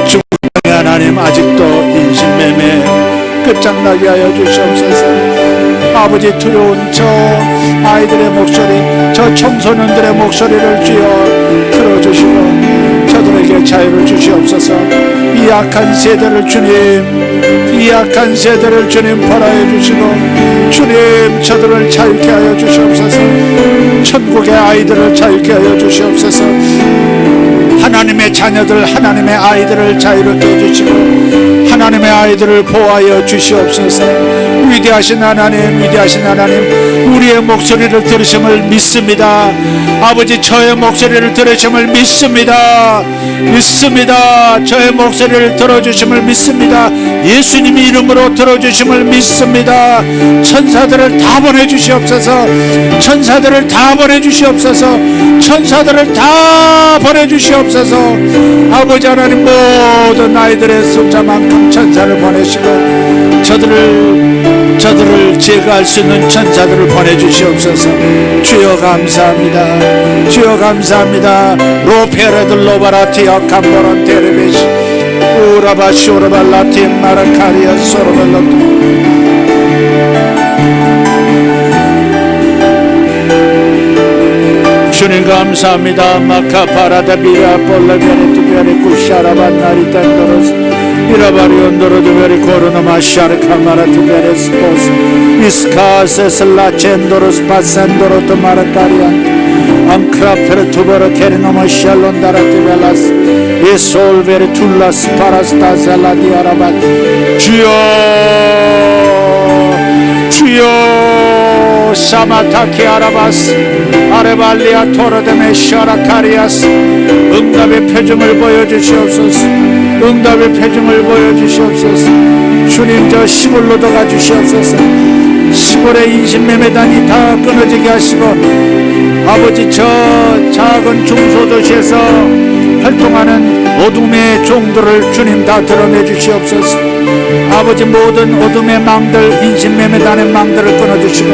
주님의 하나님, 아직도 인신매매 끝장나게 하여 주시옵소서. 아버지 두려운 저 아이들의 목소리, 저 청소년들의 목소리를 주여 들어주시고 저들에게 자유를 주시옵소서. 이 악한 세대를 주님, 이 악한 세대를 주님 벌하여 주시고 주님 저들을 자유케 하여 주시옵소서. 천국의 아이들을 자유케 하여 주시옵소서. 하나님의 자녀들, 하나님의 아이들을 자유롭게 해주시고 하나님의 아이들을 보호하여 주시옵소서. 위대하신 하나님, 위대하신 하나님, 우리의 목소리를 들으심을 믿습니다. 아버지 저의 목소리를 들으심을 믿습니다. 믿습니다. 저의 목소리를 들어주심을 믿습니다. 예수님의 이름으로 들어주심을 믿습니다. 천사들을 다 보내주시옵소서. 천사들을 다 보내주시옵소서. 천사들을 다 보내주시옵소서. 아버지 하나님, 모든 아이들의 숫자만큼 천사를 보내시고 저들을 제거할 수 있는 천사들을 보내주시옵소서. 주여 감사합니다. 주여 감사합니다. 로페레들 로바라티아 캄보란 테레베시 우라바시 오라발라티 마라카리아 소로벨로토. 주님 감사합니다. 마카파라다 비라 볼라베레 투베레 쿠샤라반 나리탄도로스 이라바리온도로드베리 코로나마샤르카마라 투베레 스포스 이스카세스 라첸도로스 파산도로토 마라카리안 앙크라페르 투베르 케리노마샬론다라 투벨라스 이솔베르 툴라스 파라스타살라디아라반. 주여 주여 사마타키 아라바스 아레발리아 토르데메 샤라카리아스. 응답의 표정을 보여주시옵소서. 응답의 표정을 보여주시옵소서. 주님 저 시골로도 가주시옵소서. 시골의 인신매매단이 다 끊어지게 하시고 아버지 저 작은 중소도시에서 활동하는 어둠의 종들을 주님 다 드러내 주시옵소서. 아버지 모든 어둠의 망들, 인신매매단의 망들을 끊어주시고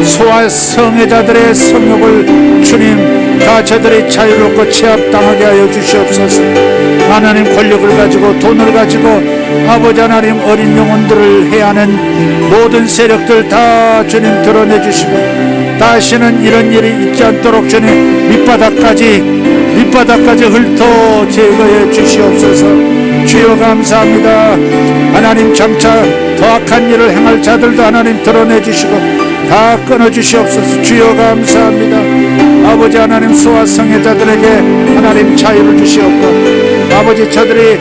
소아 성애자들의 성욕을 주님 다 저들이 자유롭고 체압당하게 하여 주시옵소서. 하나님 권력을 가지고 돈을 가지고 아버지 하나님 어린 영혼들을 해하는 모든 세력들 다 주님 드러내 주시고 다시는 이런 일이 있지 않도록 주님 밑바닥까지 훑어 제거해 주시옵소서. 주여 감사합니다. 하나님 장차 더 악한 일을 행할 자들도 하나님 드러내 주시고 다 끊어 주시옵소서. 주여 감사합니다. 아버지 하나님 소아 성애자들에게 하나님 자유를 주시옵고 아버지 저들이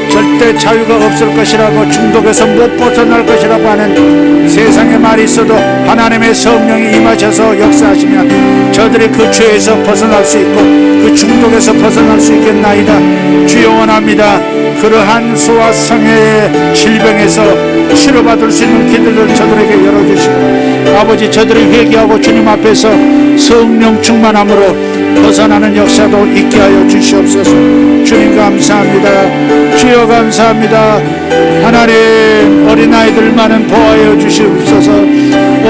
절대 자유가 없을 것이라고 중독에서 못 벗어날 것이라고 하는 세상에 말이 있어도 하나님의 성령이 임하셔서 역사하시면 저들이 그 죄에서 벗어날 수 있고 그 중독에서 벗어날 수 있겠나이다. 주여 원합니다. 그러한 소아 성애의 질병에서 치료받을 수 있는 길들을 저들에게 열어주시고 아버지 저들이 회개하고 주님 앞에서 성령 충만함으로 벗어나는 역사도 있게 하여 주시옵소서. 주님 감사합니다. 주여 감사합니다. 하나님 어린아이들만은 보호하여 주시옵소서.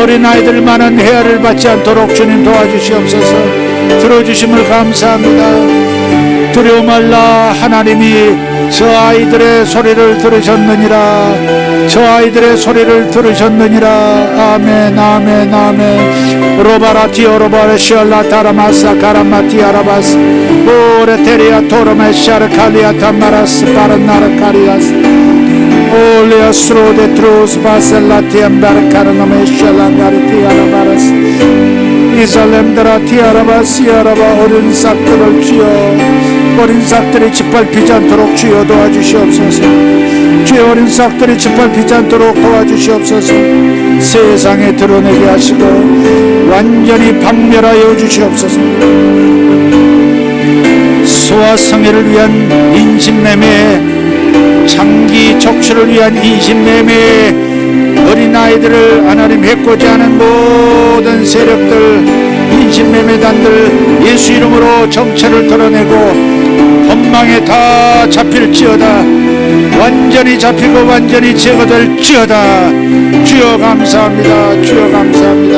어린아이들만은 해야를 받지 않도록 주님 도와주시옵소서. 들어주심을 감사합니다. 두려워 말라. 하나님이 저 아이들의 소리를 들으셨느니라. 저 아이들의 소리를 들으셨느니라. 아멘 아멘 아멘. 로바라티오 로바레시알라 타라마사 카라마티아라바스 오레테리아 토르메샤르칼리아 타마라스 파라나라카리아스 올리아스로데 트루스 바셀라티엠바르카르노메샬랑가리티아라바라스 이살렘드라티아라바시아라바. 어린 싹들을 주여 어린 싹들이 짓밟히지 않도록 주여 도와주시옵소서. 주여 어린 싹들이 짓밟히지 않도록 도와주시옵소서. 세상에 드러내게 하시고 완전히 박멸하여 주시옵소서. 소아 성애를 위한 인신매매, 장기 적출을 위한 인신매매, 어린아이들을 하나님 해코지 하는 모든 세력들, 인신매매단들 예수 이름으로 정체를 드러내고 법망에 다 잡힐지어다. 완전히 잡히고 완전히 제거될지어다. 주여 감사합니다. 주여 감사합니다.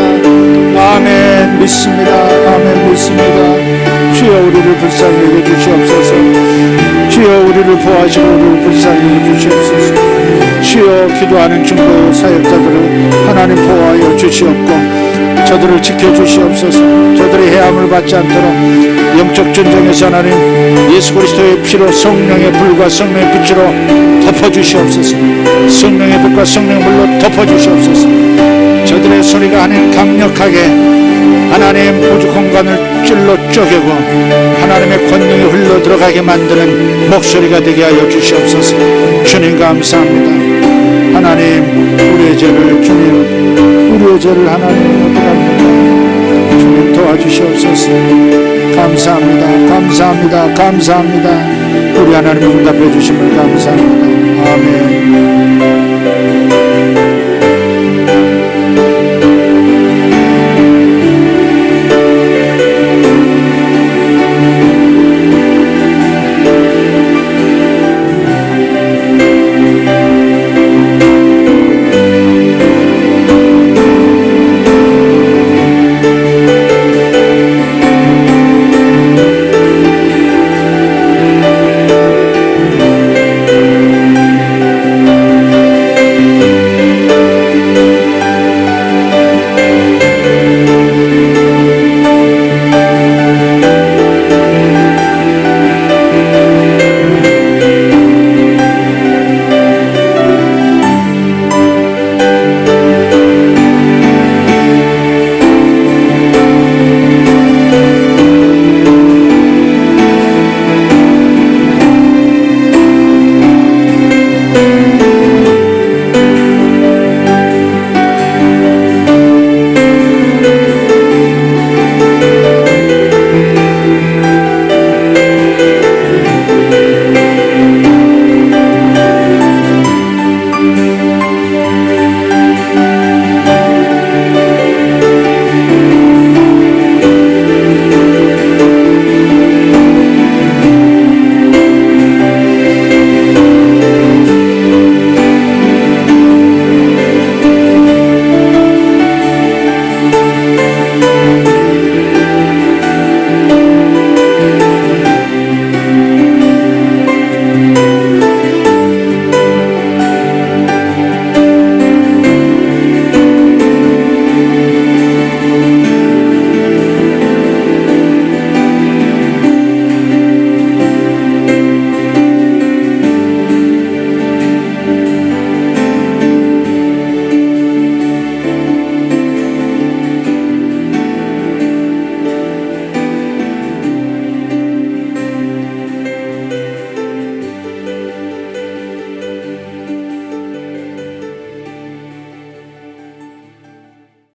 아멘 믿습니다. 아멘 믿습니다. 주여 우리를 불쌍히 여겨 주시옵소서. 주여 우리를 보호하시고 우리를 불쌍히 주시옵소서. 주여 기도하는 중보의 사역자들을 하나님 보호하여 주시옵고 저들을 지켜주시옵소서. 저들이 해함을 받지 않도록 영적 전쟁에서 하나님 예수 그리스도의 피로 성령의 불과 성령의 빛으로 덮어주시옵소서. 성령의 빛과 성령의 물로 덮어주시옵소서. 저들의 소리가 하나님 강력하게 하나님 우주 공간을 찔러 쪼개고 하나님의 권능이 흘러 들어가게 만드는 목소리가 되게 하여 주시옵소서. 주님 감사합니다. 하나님 우리의 죄를 주님 우리의 죄를 하나님 어떡합니까? 주님 도와주시옵소서. 감사합니다. 감사합니다. 감사합니다. 우리 하나님 응답해 주심을 감사합니다. 아멘.